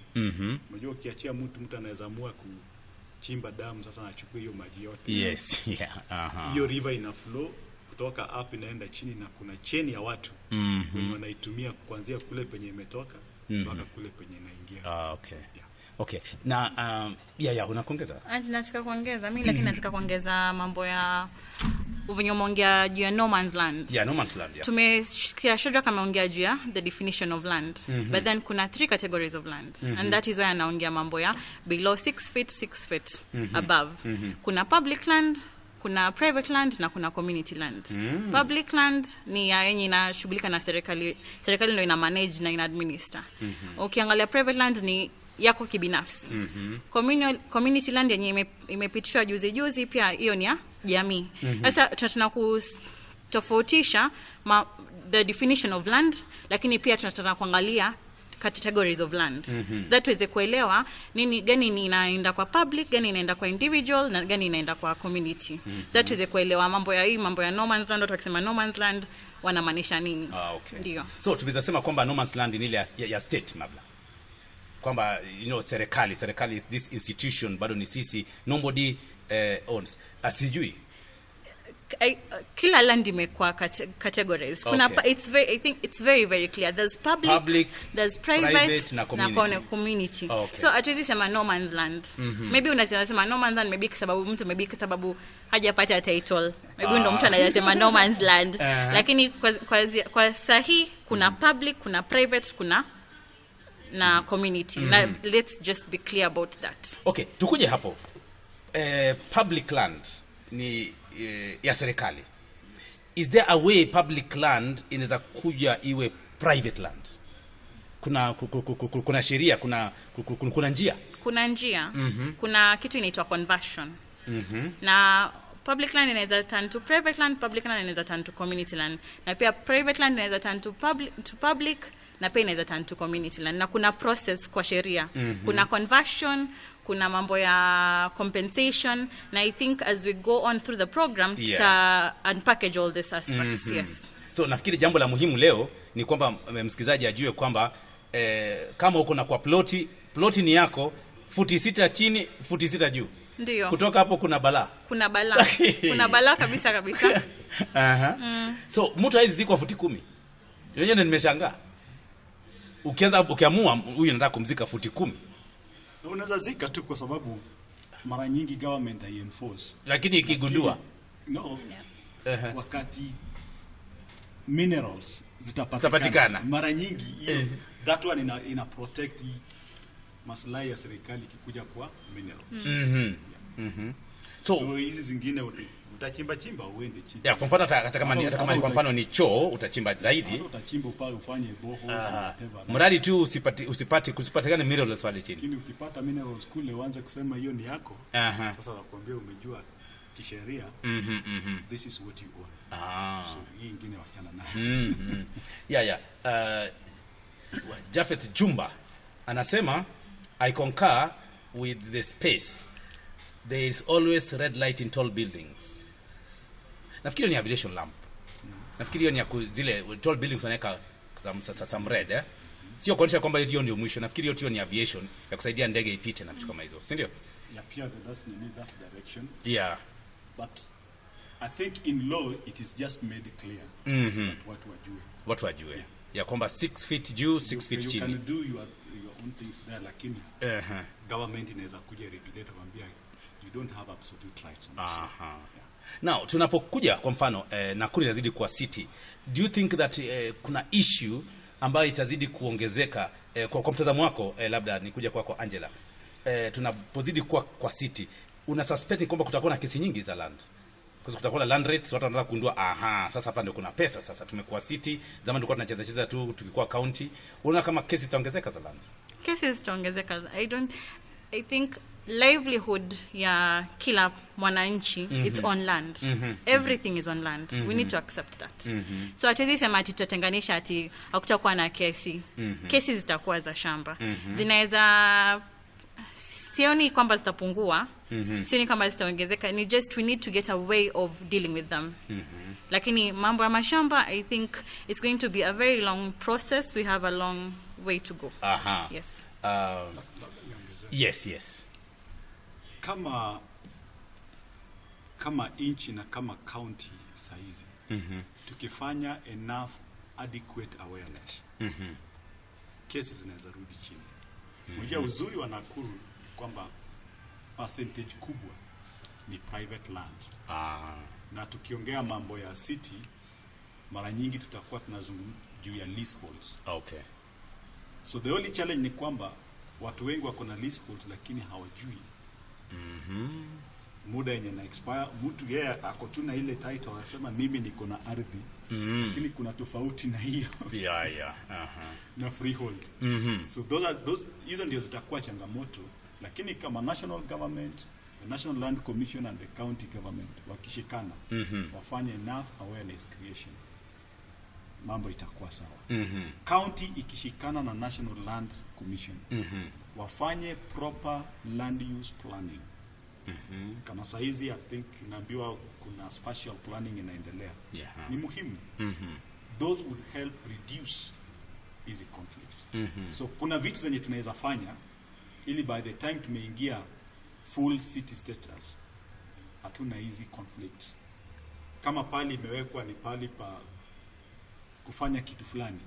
Unajua ukiachia mtu anaweza amua kuchimba damu sasa anachukua hiyo maji yote. Yes, yeah. Hiyo river ina flow kutoka up inaenda chini na kuna chain ya watu wenye wanaitumia kuanzia kule penye imetoka mpaka kule penye inaingia. Okay. Yeah. Okay. Na unakuongeza? Nataka kuongeza mimi lakini nataka kuongeza mambo ya uvenyoongea juu ya no man's land. Yeah, no man's land. Yeah. Tumesikia Shadrack ameongea juu ya the definition of land. But then kuna 3 categories of land. And that is why anaongea mambo ya below 6 feet, 6 feet above. Kuna public land, kuna private land na kuna community land. Public land ni yenye inashughulika na serikali ndio ina manage na ina administer. Ukiangalia private land ni yako kibinafsi. Community land yenye imepitishwa juzi pia hiyo ni ya jamii. Sasa tunataka kutofautisha the definition of land, lakini pia tunataka kuangalia categories of land. So that tuweze kuelewa gani inaenda kwa public, gani inaenda kwa individual na gani inaenda kwa community. That tuweze kuelewa mambo ya no man's land. Watu wakisema no man's land wanamaanisha nini? Okay. Ndio. So tunaweza sema kwamba no man's land ni ile ya state mabla. Kwamba serikali is this institution bado ni sisi, nobody owns. Asijui kila land imekuwa categories. Kuna I think it's very very clear. There's public there's private na community. So hatuwezi sema no man's land. Maybe unaweza sema no man's land maybe kwa sababu hajapata title. Maybe ndo mtu anasema no man's land. Lakini kwa sahi kuna public, kuna private, kuna na community. Na let's just be clear about that. Okay, tukuje hapo. Public land ni ya serikali. Is there a way public land inaweza kuja iwe private land? Kuna sheria, kuna njia. Kuna njia. Kuna kitu inaitwa conversion. Na public land inaweza turn to private land, public land inaweza turn to community land. Na pia private land inaweza turn to public na pia inaweza turn to community land. Na kuna process kwa sheria. Kuna conversion, kuna mambo ya compensation, na I think as we go on through the program to unpackage all these aspects. Yes. So nafikiri jambo la muhimu leo ni kwamba msikilizaji ajue kwamba kama uko na kwa ploti ni yako futi 6 chini, futi 6 juu. Ndio. Kutoka hapo kuna balaa. Kuna balaa kabisa. So mtu hizi ziko futi 10. Yenyewe nimeshangaa. Ukiamua huyu anataka kumzika futi 10. Unaweza zika tu kwa sababu mara nyingi government enforce. Lakini ikigundua wakati minerals zitapatikana mara nyingi that one ina protect maslahi ya serikali kikuja kwa minerals. So hizi zingine utachimba uende chini. Kwa mfano hata kama ni kwa mfano ni choo utachimba zaidi. Utachimba pale ufanye boreholes mradi tu kusipatikane minerals pale chini. Lakini ukipata minerals kule uanze kusema hiyo ni yako. Sasa nakwambia umejua kisheria. This is what you want. So hii nyingine wachana nayo. Jafet Jumba anasema I concur with the space. There is always red light in tall buildings. Nafikiri ni aviation lamp. Nafikiri ni zile tall buildings wanaweka some red Sio kuonyesha kwamba hiyo ndio mwisho. Nafikiri hiyo ni aviation ya kusaidia ndege ipite na vitu kama hizo. Si ndio? Pia that's direction. But I think in law it is just made clear. Watu wajue. Ya kwamba 6 feet juu, 6 feet chini. You can do your own things there, lakini government inaweza kuja regulate kwambia you don't have absolute rights on this. Now tunapokuja kwa mfano Nakuru inazidi kuwa city. Do you think that kuna issue ambayo itazidi kuongezeka kwa mtazamo wako labda nikuja kwako Angela. Tunapozidi kuwa kwa city, una suspect kwamba kutakuwa na kesi nyingi za land? Kwa kutakuwa na land rates, watu wanataka kugundua sasa hapa ndio kuna pesa sasa. Tumekuwa city, zamani tulikuwa tunacheza tu tukikuwa county. Unaona kama kesi itaongezeka za land? Kesi zitaongezeka. I think livelihood ya kila mwananchi it's on land. Everything is on land. We need to accept that. So hatuwezi sema ati tutatenganisha ati hakutakuwa na kesi. Kesi zitakuwa za shamba. Zinaweza sioni kwamba zitapungua. Sioni kwamba zitaongezeka. Ni just we need to get a way of dealing with them. Lakini mambo ya mashamba, I think it's going to be a very long process. We have a long way to go. Yes. Yes. Kama inchi na kama county saizi tukifanya enough adequate awareness kesi zinaweza rudi chini. Unajua uzuri wa Nakuru kwamba percentage kubwa ni private land. Na tukiongea mambo ya city mara nyingi tutakuwa tunazungumzia juu ya leaseholds. So the only challenge ni kwamba watu wengi wako na leaseholds lakini hawajui muda yenye na expire. Mtu yeye ako tu na ile title anasema mimi niko na ardhi, lakini kuna tofauti na hiyo na freehold. So those hizo ndio zitakuwa changamoto, lakini kama national government, the National Land Commission and the county government wakishikana wafanye enough awareness creation, mambo itakuwa sawa. County ikishikana na National Land Commission wafanye proper land use planning. Kama saizi I think naambiwa kuna spatial planning inaendelea. Ni muhimu. Those would help reduce easy conflicts. So kuna vitu zenye tunaweza fanya ili by the time tumeingia full city status hatuna easy conflicts kama pali imewekwa ni pali pa kufanya kitu fulani,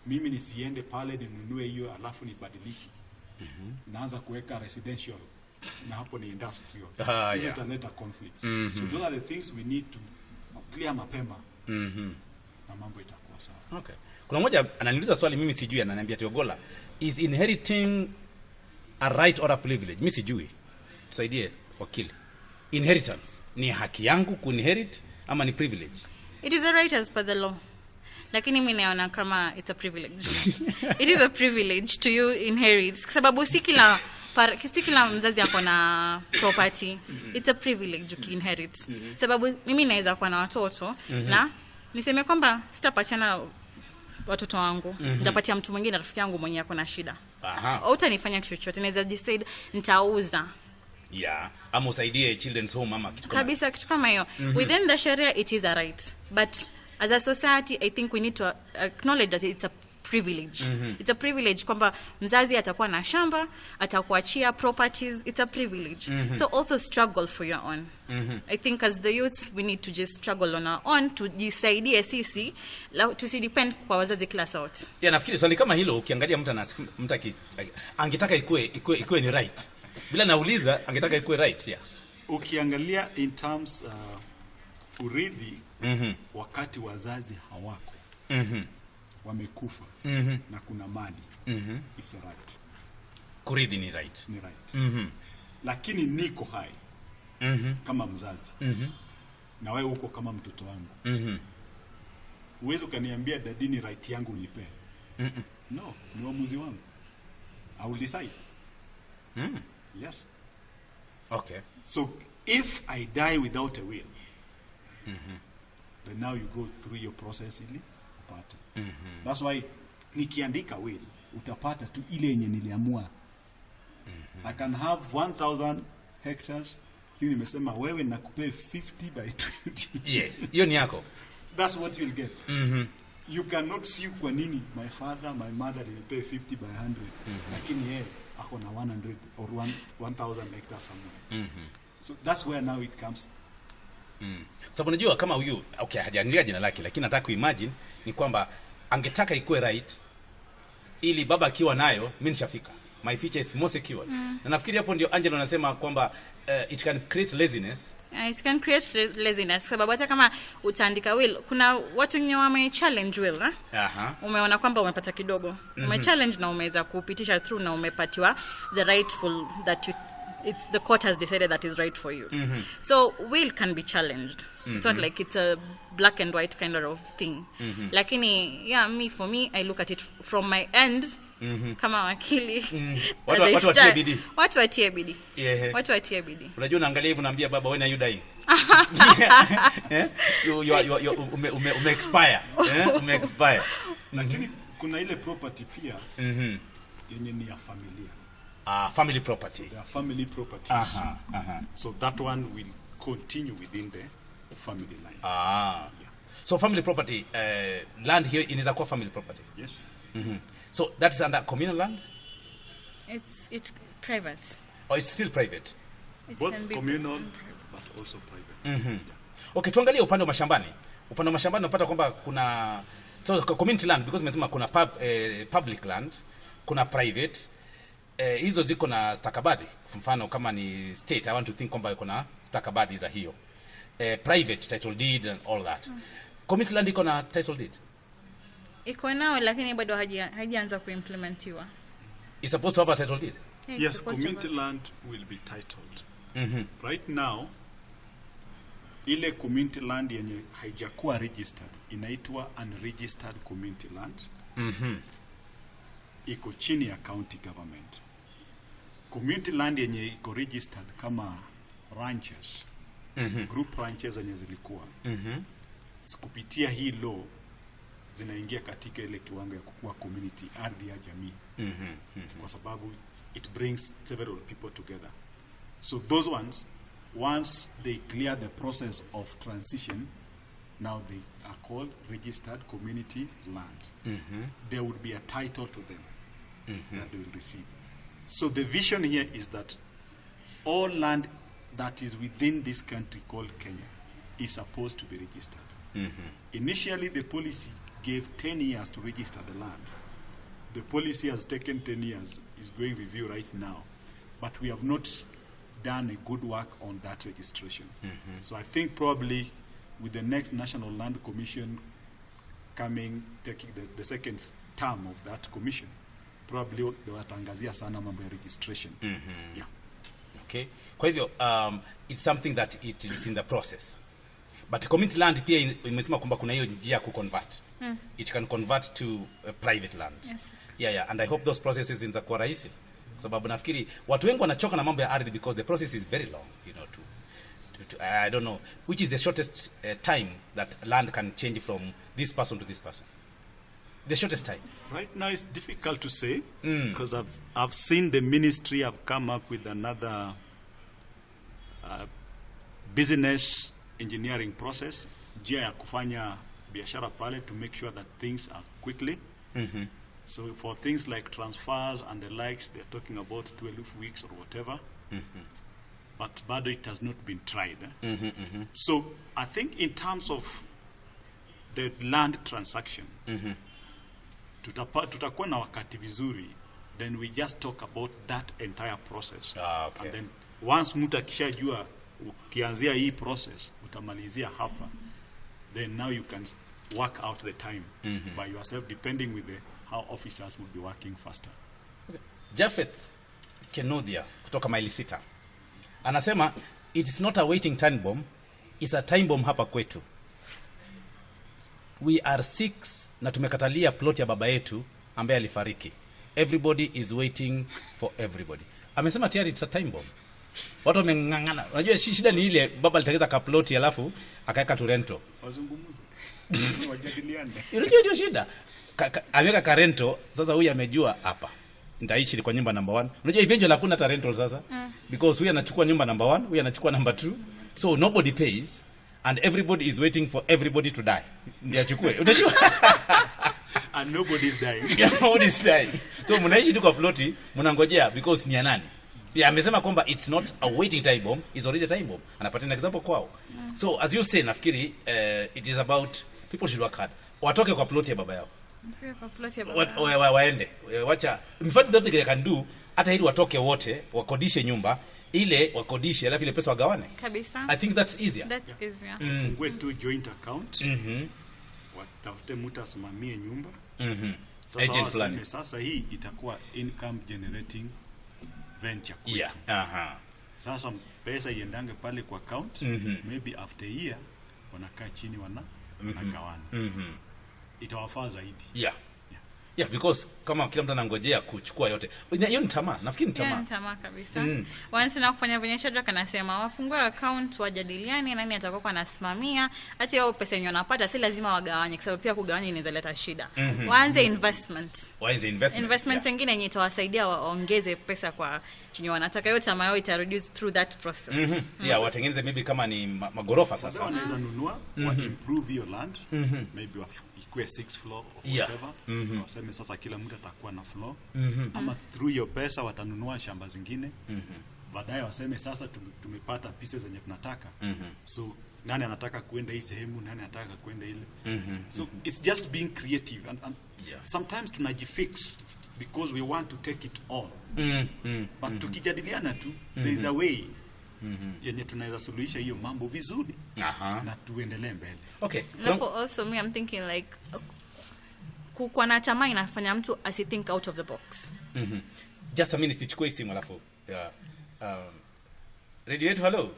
mimi nisiende pale ninunue hiyo alafu nibadilishe. Naanza kuweka residential na hapo ni industrial. This is the conflicts. So those are the things we need to clear mapema. Na mambo itakuwa sawa. Okay. Kuna mmoja ananiuliza swali, mimi sijui, ananiambia Teogola, is inheriting a right or a privilege? Mimi sijui. Tusaidie wakili. Inheritance ni haki yangu kuinherit ama ni privilege? It is a right as per the law. Lakini mimi naona kama it's a privilege. It is a privilege to you inherit. Kwa sababu si kila mzazi ako na property. It's a privilege to inherit. Sababu mimi naweza kuwa na watoto na niseme kwamba sitapatiana watoto wangu. Nitapatia mtu mwingine, rafiki yangu mwenye ako na shida. Au utanifanya kitu chochote, naweza decide nitauza. Ama usaidie children's home ama kitu kama kabisa, kitu kama hiyo. Within the Sharia it is a right, but as a society I think we need to acknowledge that it's a privilege. It's a privilege kwamba mzazi atakuwa na shamba, atakuachia properties. It's a privilege. So also struggle for your own. I think as the youths we need to just struggle on our own, tujisaidie sisi, tusidepend kwa wazazi kila sauti. Nafikiri swali kama hilo ukiangalia mtu angetaka ikue ni right. Bila nauliza angetaka ikue right. Ukiangalia in terms urithi, wakati wazazi hawako, wamekufa, na kuna mali, it's a right. Kurithi ni right. Ni right. Lakini niko hai kama mzazi, na wewe uko kama mtoto wangu. Uwezo kaniambia dadi ni right yangu unipe. No, ni uamuzi wangu. I will decide. Yes. Okay. So if I die without a will, then now you go through your process ili upate. That's why nikiandika will utapata tu ile yenye niliamua. I can have 1000 hectares. Hili nimesema wewe nakupea 50 by 20. Yes, hiyo ni yako. That's what you'll get. You cannot see kwa nini my father, my mother nilipea 50 by 100. Lakini yeye ako na 100 or 1000 hectares somewhere. So that's where now it comes. Sababu unajua kama huyu, okay, hajaandika jina lake, lakini nataka kuimagine ni kwamba angetaka ikuwe right ili baba akiwa nayo mimi nishafika, my future is more secure. Na nafikiri hapo ndio Angelo anasema kwamba it can create laziness. It can create laziness sababu hata kama utaandika will, kuna watu wenye wame challenge will. Umeona kwamba umepata kidogo, ume challenge na umeweza kupitisha through na umepatiwa the rightful that it's the court has decided that is right for you. So will can be challenged. It's not like it's a black and white kind of thing. Lakini for me I look at it from my end. Kama wakili. Watu watie bidii. Watu watie bidii. Unajua naangalia hivi naambia baba when are you dying? You expire. Ume expire. Lakini kuna ile property pia yenye ni ya familia. Family property. They are family properties. So that one will continue within the family line. So family property, land here inaweza kuwa family property. Yes. So that's under communal land? It's private. Or it's still private? Both communal but also private. Okay, tuangalie upande wa mashambani. Upande wa mashambani unapata kwamba kuna community land, because nimesema kuna public land, kuna private. Hizo ziko na stakabadhi. Kwa mfano kama ni state, I want to think kwamba kuna stakabadhi za hiyo. Private title deed and all that. Community land iko na title deed? Iko nao lakini bado haijaanza kuimplementiwa. It's supposed to have a title deed? Yes, community land will be titled. Right now, ile community land yenye haijakuwa registered inaitwa unregistered community land. Iko chini ya county government. Community land yenye iko registered kama ranches, group ranches zenye zilikuwa, kupitia hii law zinaingia katika ile kiwango ya kukua community, ardhi ya jamii. Kwa sababu it brings several people together. So those ones, once they clear the process of transition, now they are called registered community land. There would be a title to them that they will receive. So the vision here is that all land that is within this country called Kenya, is supposed to be registered. Initially, the policy gave 10 years to register the land. The policy has taken 10 years, is going review right now. But we have not done a good work on that registration. So I think probably with the next National Land Commission coming, taking the second term of that commission, probably they watangazia sana mambo ya registration. Yeah. Okay. Kwa hivyo, it's something that it is in the process. But community land pia imesema kwamba kuna hiyo njia kuconvert. It can convert to private land. Yes. Yeah. And I hope those processes zinakuwa rahisi. Sababu nafikiri watu wengi wanachoka na mambo ya ardhi because the process is very long, you know, I don't know which is the shortest time that land can change from this person to this person. The shortest time. Right now it's difficult to say because I've seen the ministry have come up with another business engineering process, njia ya kufanya biashara pale to make sure that things are quickly. So for things like transfers and the likes, they're talking about 12 weeks or whatever. But bado it has not been tried. So I think in terms of the land transaction, tutakuwa na wakati vizuri, then we just talk about that entire process. Okay. And then once mtu akishajua ukianzia hii process utamalizia hapa, then now you can work out the time by yourself, depending with how officers will be working faster. Jafeth Kenodia kutoka Maili Sita anasema it's not a waiting time bomb, it's a time bomb hapa kwetu. We are 6 na tumekatalia plot ya baba yetu ambaye alifariki. Everybody is waiting for everybody. Amesema tayari it's a time bomb. Watu wamengangana. Unajua shida ni ile baba alitengeza ka plot alafu akaweka tu rento. Wazungumuze. Wajadiliane. Unajua ndio shida. Ameweka ka rento, sasa huyu amejua hapa ndaishi kwa nyumba number 1. Unajua eventually hakuna ta rental sasa. Because huyu anachukua nyumba number 1, huyu anachukua number 2. So nobody pays and everybody is waiting for everybody to die. Ndio achukue. Unajua? And nobody's dying. Nobody's dying. So mnaishi tu kwa ploti, mnangojea because ni ya nani? Yeah, amesema kwamba it's not a waiting time bomb, it's already a time bomb. Anapatia an example kwao. So as you say, nafikiri it is about people should work hard. Watoke kwa ploti ya baba yao. Waende. Wacha. In fact, that they can do, hata hili watoke wote, wakodishe nyumba, ile wakodishe, alafu ile pesa wagawane. Kabisa. I think that's easier. That's easier. Fungue tu joint account. Watafute mtu asimamie nyumba. Agent fulani. Sasa hii itakuwa income generating venture kwetu. Yeah. Sasa pesa iendange pale kwa account, maybe after a year wanakaa chini wanagawana. Itawafaa zaidi. Yeah, because kama kila mtu anangojea kuchukua yote. Hiyo ni tamaa. Nafikiri ni tamaa. Yeah, ni tamaa kabisa. Wanataka kufanya venye Shadrack anasema, wafungue account, wajadiliane nani atakuwa anasimamia. Hata hiyo pesa yenyewe wanapata si lazima wagawanye, kwa sababu pia kugawanya inaweza leta shida. Waanze investment. Investment nyingine yenye itawasaidia waongeze pesa kwa chenye wanataka. Hiyo tamaa yao ita reduce through that process. Yeah, watengeneze maybe kama ni magorofa sasa. Wanaweza nunua, wa improve your land, maybe ikuwe 6 floor or whatever. Waseme sasa kila mtu atakuwa na floor. Ama through your pesa watanunua shamba zingine. Baadaye waseme sasa tumepata pieces zenye tunataka. So nani anataka kuenda hii sehemu, nani anataka kuenda ile. So it's just being creative and sometimes tunajifix because we want to take it all. But tukijadiliana tu, there is a way yenye tunaweza suluhisha hiyo mambo vizuri. Na tuendelee mbele. Okay. Also me I'm thinking like kwa na tamaa inafanya mtu asithink out of the box. Just a minute, chukua simu alafu. Radio yetu, hello.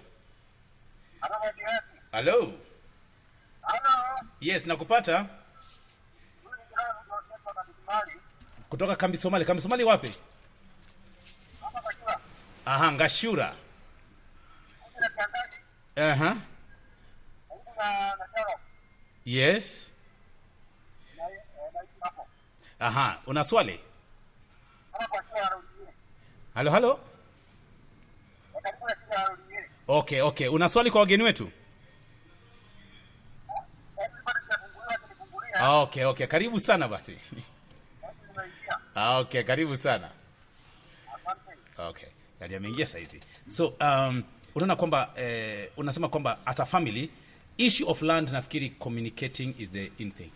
Hello. Yes, nakupata. Kutoka kambi Somali. Kambi Somali wapi? Ngashura. Yes. Una swali? Hello. Okay. Una swali kwa wageni wetu? Okay. Karibu sana basi. Okay, karibu sana. Okay. Yali ameingia saa hizi. So, unaona kwamba unasema kwamba as a family issue of land nafikiri communicating is the in thing.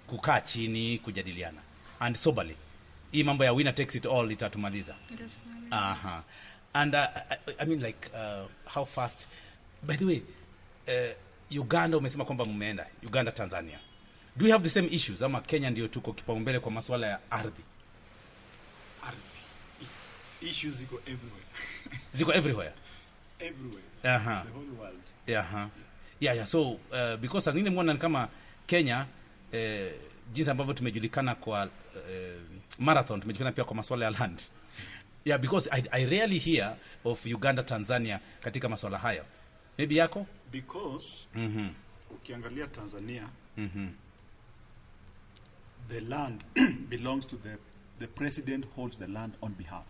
Kukaa chini kujadiliana and soberly. Hii mambo ya winner takes it all itatumaliza. Aha. And I mean like how fast, by the way, Uganda umesema kwamba mmeenda Uganda, Tanzania, do we have the same issues ama Kenya ndio tuko kipaumbele kwa masuala ya ardhi? Issues ziko everywhere. Ziko everywhere. Everywhere. The whole world. Yeah, so because as nini kama Kenya jinsi ambavyo tumejulikana kwa marathon, tumejulikana pia kwa masuala ya land. Yeah, because I rarely hear of Uganda, Tanzania katika masuala haya. Maybe yako? Because ukiangalia Tanzania, the land belongs to the president holds the land on behalf.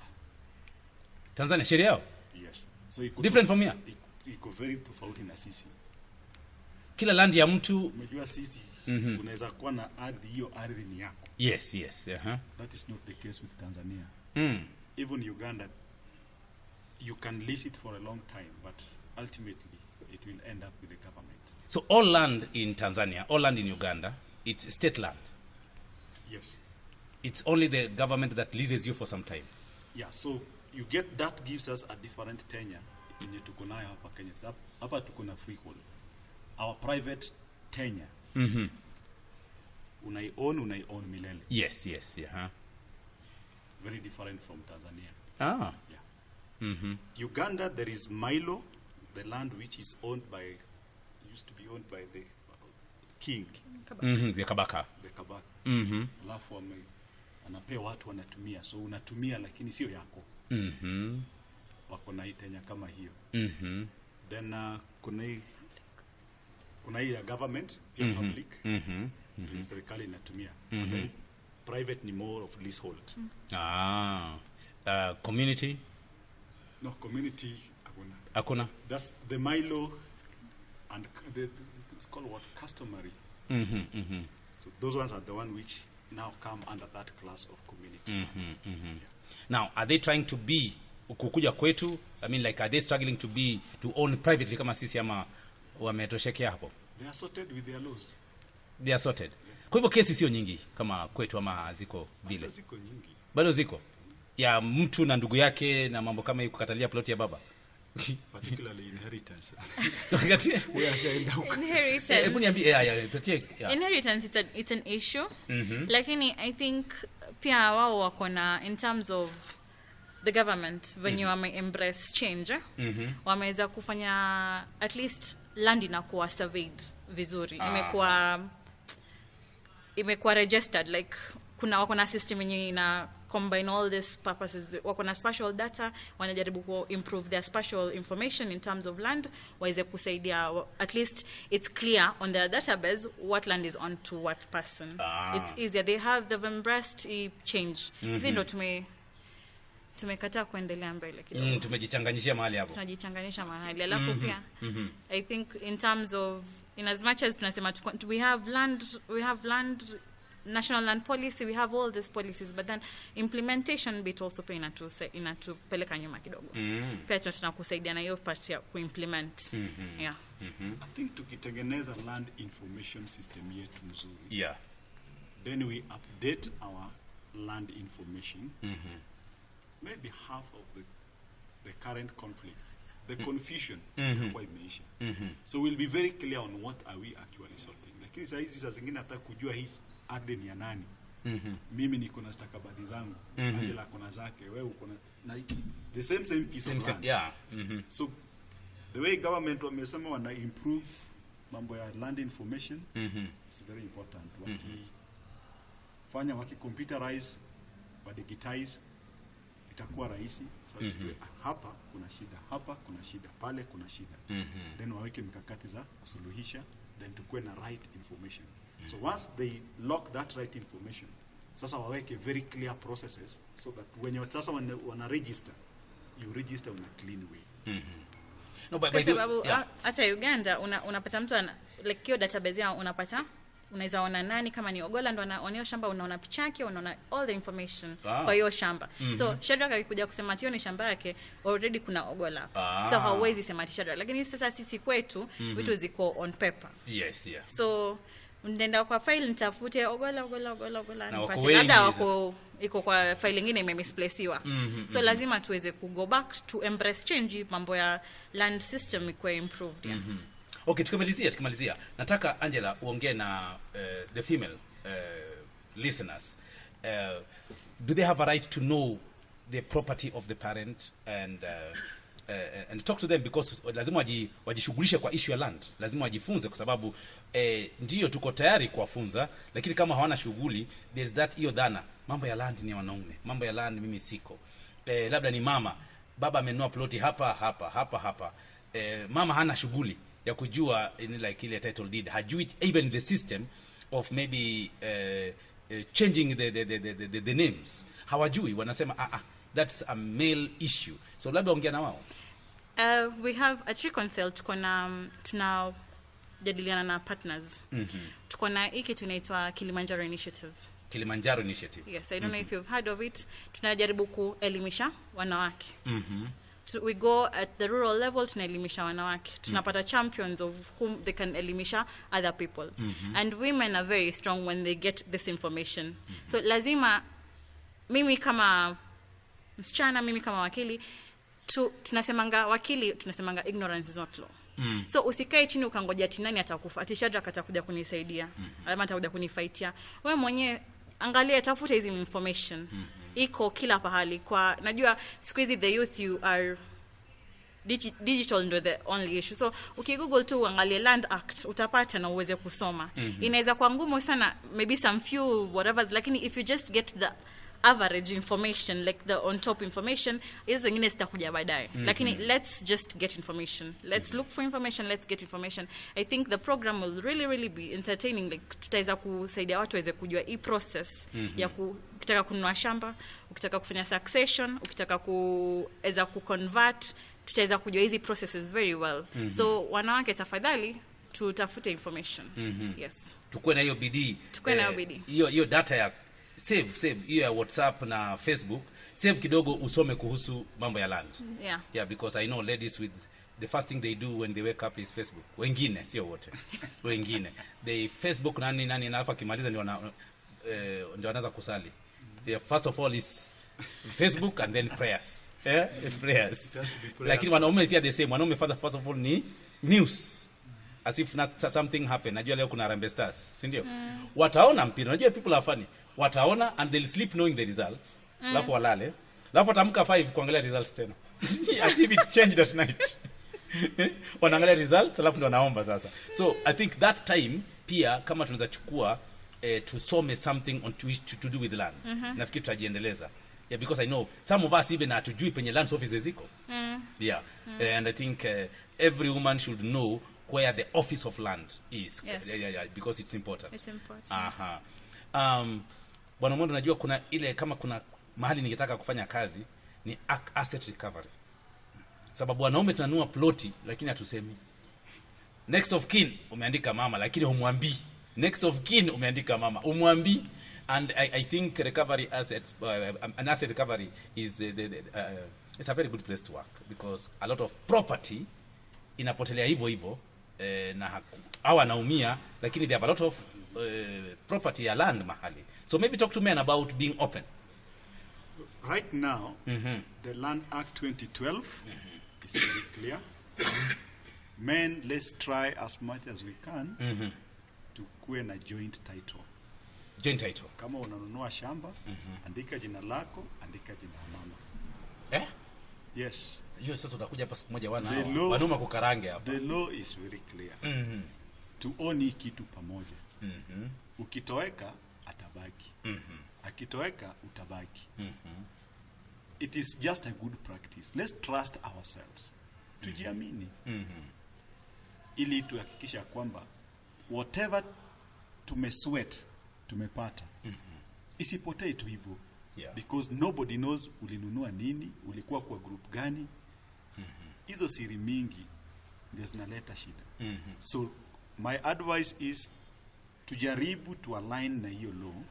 Tanzania sheria yao? Yes. So different from here? Iko very tofauti na sisi. Kila land ya mtu, umejua sisi unaweza kuwa na ardhi, hiyo ardhi ni yako. Yes. That is not the case with Tanzania. Even Uganda, you can lease it for a long time, but ultimately it will end up with the government. So all land in Tanzania, all land in Uganda, it's state land? Yes. It's only the government that leases you for some time? Yeah, so you get, that gives us a different tenure yenye tuko nayo hapa Kenya. Hapa tuko na freehold. Our private tenure. Unai-own milele. Yes. Very different from Tanzania. Yeah. Uganda, there is Milo, the land which is owned by, used to be owned by the king. The Kabaka. The Kabaka. Alafu anapea watu wanatumia. So unatumia lakini sio yako. Wako na itenya kama hiyo. Then kuna hii government, public. Serikali inatumia. Then private ni more of leasehold. Community? No, community Akuna. That's the Milo, and it's called what? Customary. So those ones are the one which now come under that class of community. Now, are they trying to be kukuja kwetu? I mean, like, are they struggling to own privately kama sisi ama wametoshekea hapo? They are sorted with their laws. They are sorted. Kwa hivyo kesi sio nyingi kama kwetu ama ziko vile? Ziko nyingi. Bado ziko? Ya mtu na ndugu yake na mambo kama kukatalia ploti ya baba? Particularly inheritance. Inheritance, it's an issue. Lakini I think pia wao wako na, in terms of the government, when you embrace change, wameweza kufanya at least land inakuwa surveyed vizuri. Imekuwa registered, like wako na system yenye ina combine all these purposes. Wako na spatial data, wanajaribu ku improve their spatial information in terms of land, waweze kusaidia, at least it's clear on their database what land is on to what person. It's easier. They've embraced change. Sisi ndo tumekataa kuendelea mbele kidogo. Tumejichanganyishia mahali hapo. Tunajichanganyisha mahali. Alafu pia I think in terms of, in as much as tunasema we have land, national land policy, we have all these policies, but then implementation bit also pia inatupeleka nyuma kidogo. Pia tunakusaidia na hiyo part ya kuimplement. Yeah. I think tukitengeneza land information system yetu mzuri. Yeah. Then we update our land information. Maybe half of the current conflict, the confusion, imeisha. So we'll be very clear on what are we actually sorting. Lakini saa zingine hata kujua hii ardhi ni ya nani. Mimi niko na stakabadhi zangu, Angela kuna zake, wewe uko na the same piece of land. Yeah. So the way government wamesema wana improve mambo ya land information, it's very important. Waki computerize, digitize, itakuwa rahisi. So hapa kuna shida, hapa kuna shida, pale kuna shida. Then waweke mikakati za kusuluhisha, then tukue na right information. So once they lock that right information, sasa waweke very clear processes, so that when you sasa wana register, you register in a clean way. No, but by sababu hata Uganda unapata mtu like hiyo database yao unapata unaweza ona nani kama ni Ogolla ndo anaonea shamba, unaona picha yake, unaona all the information kwa hiyo shamba. So Shadrack akikuja kusema hiyo ni shamba yake, already kuna Ogolla. So hauwezi sema Shadrack, lakini sasa sisi kwetu vitu ziko on paper. Yes, yeah. So nenda kwa file nitafute Ogolla nipate labda wako iko kwa file nyingine imemisplacewa. So lazima tuweze ku go back to embrace change, mambo ya land system iko improved. Yeah. Okay, tukimalizia. Nataka Angela uongee na the female listeners. Do they have a right to know the property of the parent and talk to them, because lazima wajishughulishe kwa issue ya land, lazima wajifunze kwa sababu ndio tuko tayari kuwafunza, lakini kama hawana shughuli, there's that hiyo dhana mambo ya land ni wanaume, mambo ya land mimi siko. Labda ni baba amenunua ploti hapa, mama hana shughuli ya kujua like ile title deed, hajui even the system of maybe changing the names, hawajui, wanasema that's a male issue. So labda ongea na wao. We have a tree consult, tuna jadiliana na partners. Tuko na hiki tunaitwa Kilimanjaro Initiative. Yes, I don't know if you've heard of it. Tunajaribu kuelimisha wanawake. We go at the rural level, tunaelimisha wanawake. Tunapata champions of whom they can elimisha other people. And women are very strong when they get this information. So lazima mimi kama msichana, mimi kama wakili, tunasemanga ignorance is not law. So usikae chini ukangoja nani atakufa, ati Shadrack atakuja kunisaidia, ama atakuja kunifightia. Wewe mwenyewe angalia, tafuta hizi information. Iko kila pahali. Kwa najua siku hizi the youth you are digital ndo the only issue. So ukigoogle tu angalia Land Act utapata na uweze kusoma. Inaweza kuwa ngumu sana, maybe some few whatever, lakini if you just get the average information, like the on top information, hizo zingine zitakuja baadaye. Lakini let's just get information. Let's look for information, let's get information. I think the program will really be entertaining. Like tutaweza kusaidia watu waweze kujua hii process ya ukitaka kununua shamba, ukitaka kufanya succession, ukitaka kuweza kuconvert, tutaweza kujua hizi processes very well. So wanawake tafadhali tutafute information. Yes. Tukue na hiyo bidii. Hiyo data ya save hiyo ya WhatsApp na Facebook, save kidogo usome kuhusu mambo ya land. Yeah, because I know ladies with the first thing they do when they wake up is Facebook. Wengine sio wote. Wengine they Facebook nani na alafu kimaliza ndio wanaanza kusali. Yeah, first of all is Facebook and then prayers. Yeah, prayers. Lakini wanaume pia the same. Wanaume first of all ni news, as if not something happened. Najua leo kuna Harambee Stars, si ndio? Wataona mpira. Najua people are funny. Wataona and they'll sleep knowing the results. Alafu walale. Alafu watamka 5 kuangalia results tena. As if it changed at night. Wanaangalia results alafu ndo wanaomba sasa. So I think that time pia kama tunaweza chukua tusome something on to do with land. Nafikiri tutajiendeleza. Yeah, because I know some of us even hatujui penye land offices ziko. Yeah. And I think every woman should know where the office of land is. Yes. Yeah, because it's important. It's important. Bwana Mondo, najua kuna ile kama kuna mahali ningetaka kufanya kazi ni asset recovery. Sababu wanaume tunanunua ploti lakini hatusemi. Next of kin umeandika mama lakini humwambii. Next of kin umeandika mama humwambii. And I think recovery assets, an asset recovery is it's a very good place to work, because a lot of property inapotelea hivyo na hawa naumia, lakini they have a lot of property ya land mahali. So maybe talk to men about being open. Right now, the Land Act 2012 is very clear. Men, let's try as much as we can to kuwe na joint title. Joint title. Kama unanunua shamba, andika jina lako, andika jina la mama. Yes. Hiyo sasa utakuja hapa siku moja wanuma kukarange hapa. The law is very clear. To own kitu pamoja. Ukitoweka atabaki. Akitoweka utabaki. It is just a good practice. Let's trust ourselves. Tujiamini. Ili tuhakikisha kwamba whatever tumesweat tumepata. Isipotee tu hivyo. Because nobody knows ulinunua nini, ulikuwa kwa group gani. Hizo siri mingi ndio zinaleta shida. So my advice is tujaribu tu align na hiyo law.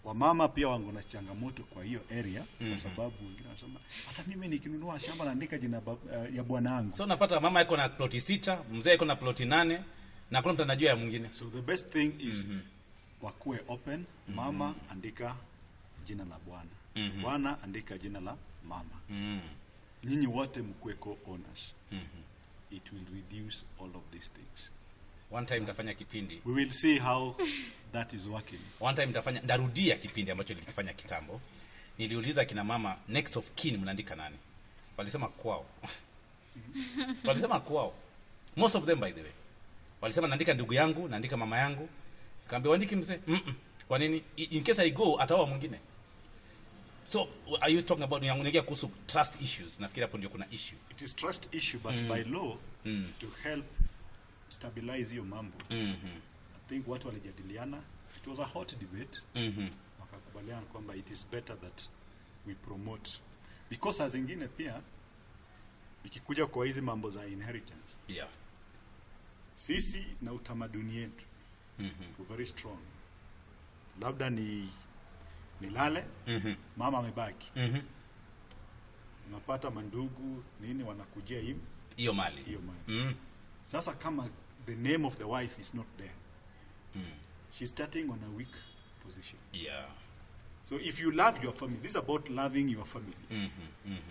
Wamama pia wango na changamoto kwa hiyo area, kwa sababu wengine wanasema hata mimi nikinunua shamba naandika jina ya bwana wangu. So unapata mama yuko na ploti 6, mzee yuko na ploti 8 na kuna mtu anajua ya mwingine. So the best thing is wakuwe open. Mama andika jina la bwana, bwana andika jina la mama. Nyinyi wote mkuwe co-owners. It will reduce all of these things. One time nitafanya kipindi. We will see how that is working. One time ndarudia kipindi ambacho nilikifanya kitambo. Niliuliza kina mama next of kin mnaandika nani? Walisema kwao. Walisema kwao. Most of them by the way. Walisema naandika ndugu yangu, naandika mama yangu. Kaambia andiki mzee. Kwa nini? In case I go ataoa mwingine. So are you talking about unaongea kuhusu trust issues? Nafikiri hapo ndio kuna issue. It is trust issue, but by law to help stabilize your mambo. I think watu walijadiliana, it was a hot debate. Wakakubaliana kwamba it is better that we promote, because as zingine pia ikikuja kwa hizi mambo za inheritance, sisi na utamaduni yetu we're very strong. Labda ni nilale, mama amebaki, unapata mandugu nini wanakujia hiyo mali. Sasa kama the name of the wife is not there, she's starting on a weak position. So if you love your family, this is about loving your family.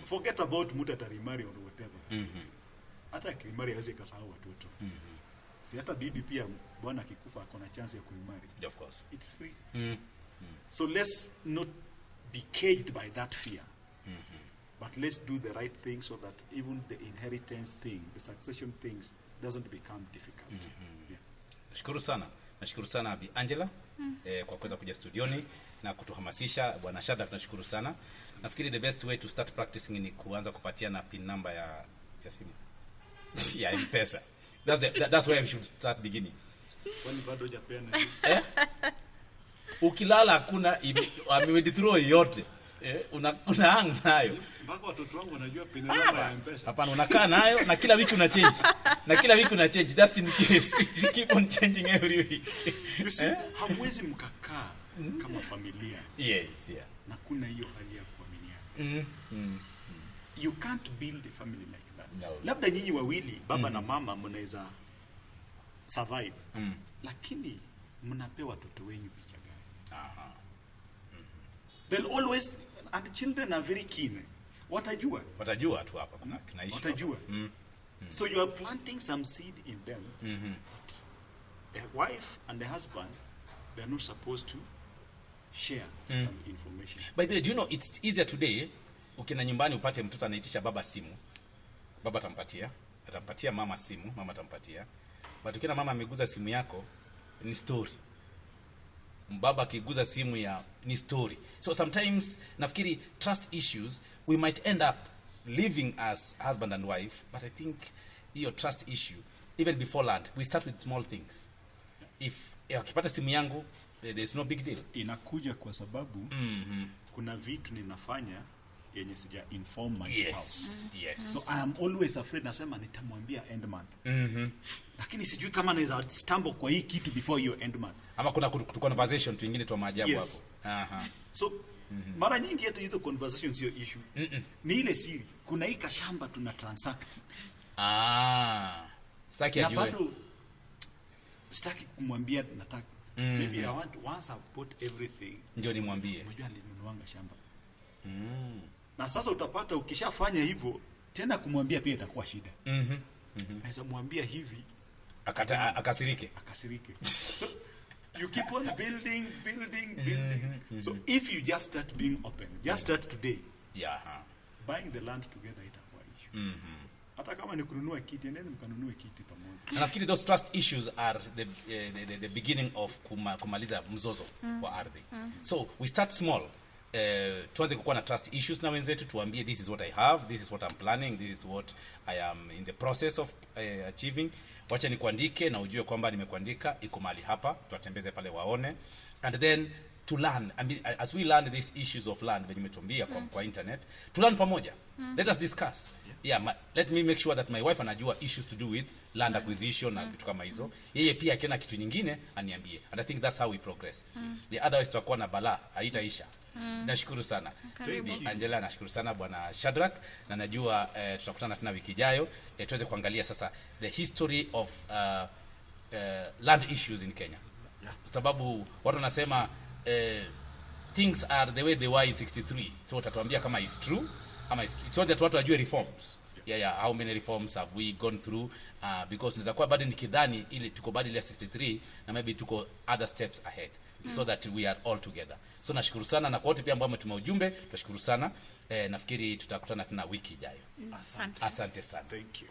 Forget about muta tarimari or whatever. Hata kirimari hawezi kasahau watoto. Si hata bibi pia bwana akikufa akona chance ya kuimari. Of course. It's free. So let's not be caged by that fear. But let's do the right thing so that even the inheritance thing, the succession things doesn't become difficult. Nashukuru sana Bi Angela kwa kuweza kuja studioni na kutuhamasisha. Bwana Shada tunashukuru sana. Nafikiri the best way to start practicing ni kuanza kupatiana pin number ya simu. Ya M-Pesa. That's where we should start beginning. Kwani bado hujapeana? Ukilala hakuna amewithdraw yote. Una hang nayo. Mpaka watoto wangu wanajua pin number ya M-Pesa. Hapana, unakaa nayo na kila wiki una change. That's in case. Keep on changing every week. You see, hamwezi mkakaa kama familia. Yes. Na kuna hiyo hali ya kuaminiana. You can't build a family like that. No. Labda nyinyi wawili, baba na mama, mnaweza survive. Lakini mnapewa watoto wenyu picha gani? They'll always, and children are very keen. Watajua tu hapa kuna issue. Watajua. So you are planting some seed in them. A wife and a husband, they are not supposed to share some information. By the way, do you know it's easier today ukienda nyumbani upate mtoto anaitisha baba simu. Baba atampatia mama simu, mama atampatia. But ukiona mama ameguza simu yako ni story. Baba akiguza simu ya ni story. So sometimes nafikiri trust issues we might end up living as husband and wife, but I think your trust issue even before land we start with small things. If akipata simu yangu there's no big deal. Inakuja kwa sababu kuna vitu ninafanya yenye sija inform my spouse. Yes. So I am always afraid, nasema nitamwambia end month. Lakini sijui kama naweza stumble kwa hii kitu before your end month. Ama kuna conversation tu nyingine tu maajabu hapo. So mara nyingi hata hizo conversations sio issue. Ni ile siri. Kuna hii kashamba tuna transact. Sitaki ajue. Na bado sitaki kumwambia nataka. Maybe I want once I put everything. Ndio nimwambie. Unajua nilinunuanga shamba. Na sasa utapata ukishafanya hivyo tena kumwambia pia itakuwa shida. Naweza mwambia hivi akasirike. So you keep on building. So if you just start being open, just start today. Buying the land together itakuwa issue. Hata kama ni kununua kiti, endeni mkanunue kiti pamoja. Nafikiri those trust issues are the beginning of kumaliza mzozo wa ardhi. So we start small. Tuanze kukuwa na trust issues na wenzetu, tuambie this is what I have, this is what I'm planning, this is what I am in the process of achieving. Wacha nikuandike na ujue kwamba nimekuandika, iko mahali hapa, tuwatembeze pale waone. And then to learn. I mean, as we learn these issues of land venye umetuambia kwa internet, to learn pamoja. Let us discuss. Let me make sure that my wife anajua issues to do with land acquisition na vitu kama hizo. Yeye pia akiona kitu nyingine aniambie. And I think that's how we progress. The otherwise tutakuwa na balaa haitaisha. Nashukuru sana. Angela, nashukuru sana bwana Shadrack, na najua tutakutana tena wiki ijayo tuweze kuangalia sasa the history of land issues in Kenya. Sababu watu wanasema things are the way they were in 63. So utatuambia kama is true ama it's so that watu wajue reforms. How many reforms have we gone through, because niza kuwa bado nikidhani ili tuko bado ile 63 na maybe tuko other steps ahead, so that we are all together. So nashukuru sana, na kwa wote pia ambao mmetuma ujumbe tunashukuru sana. Nafikiri tutakutana tena wiki ijayo. Asante sana. Thank you.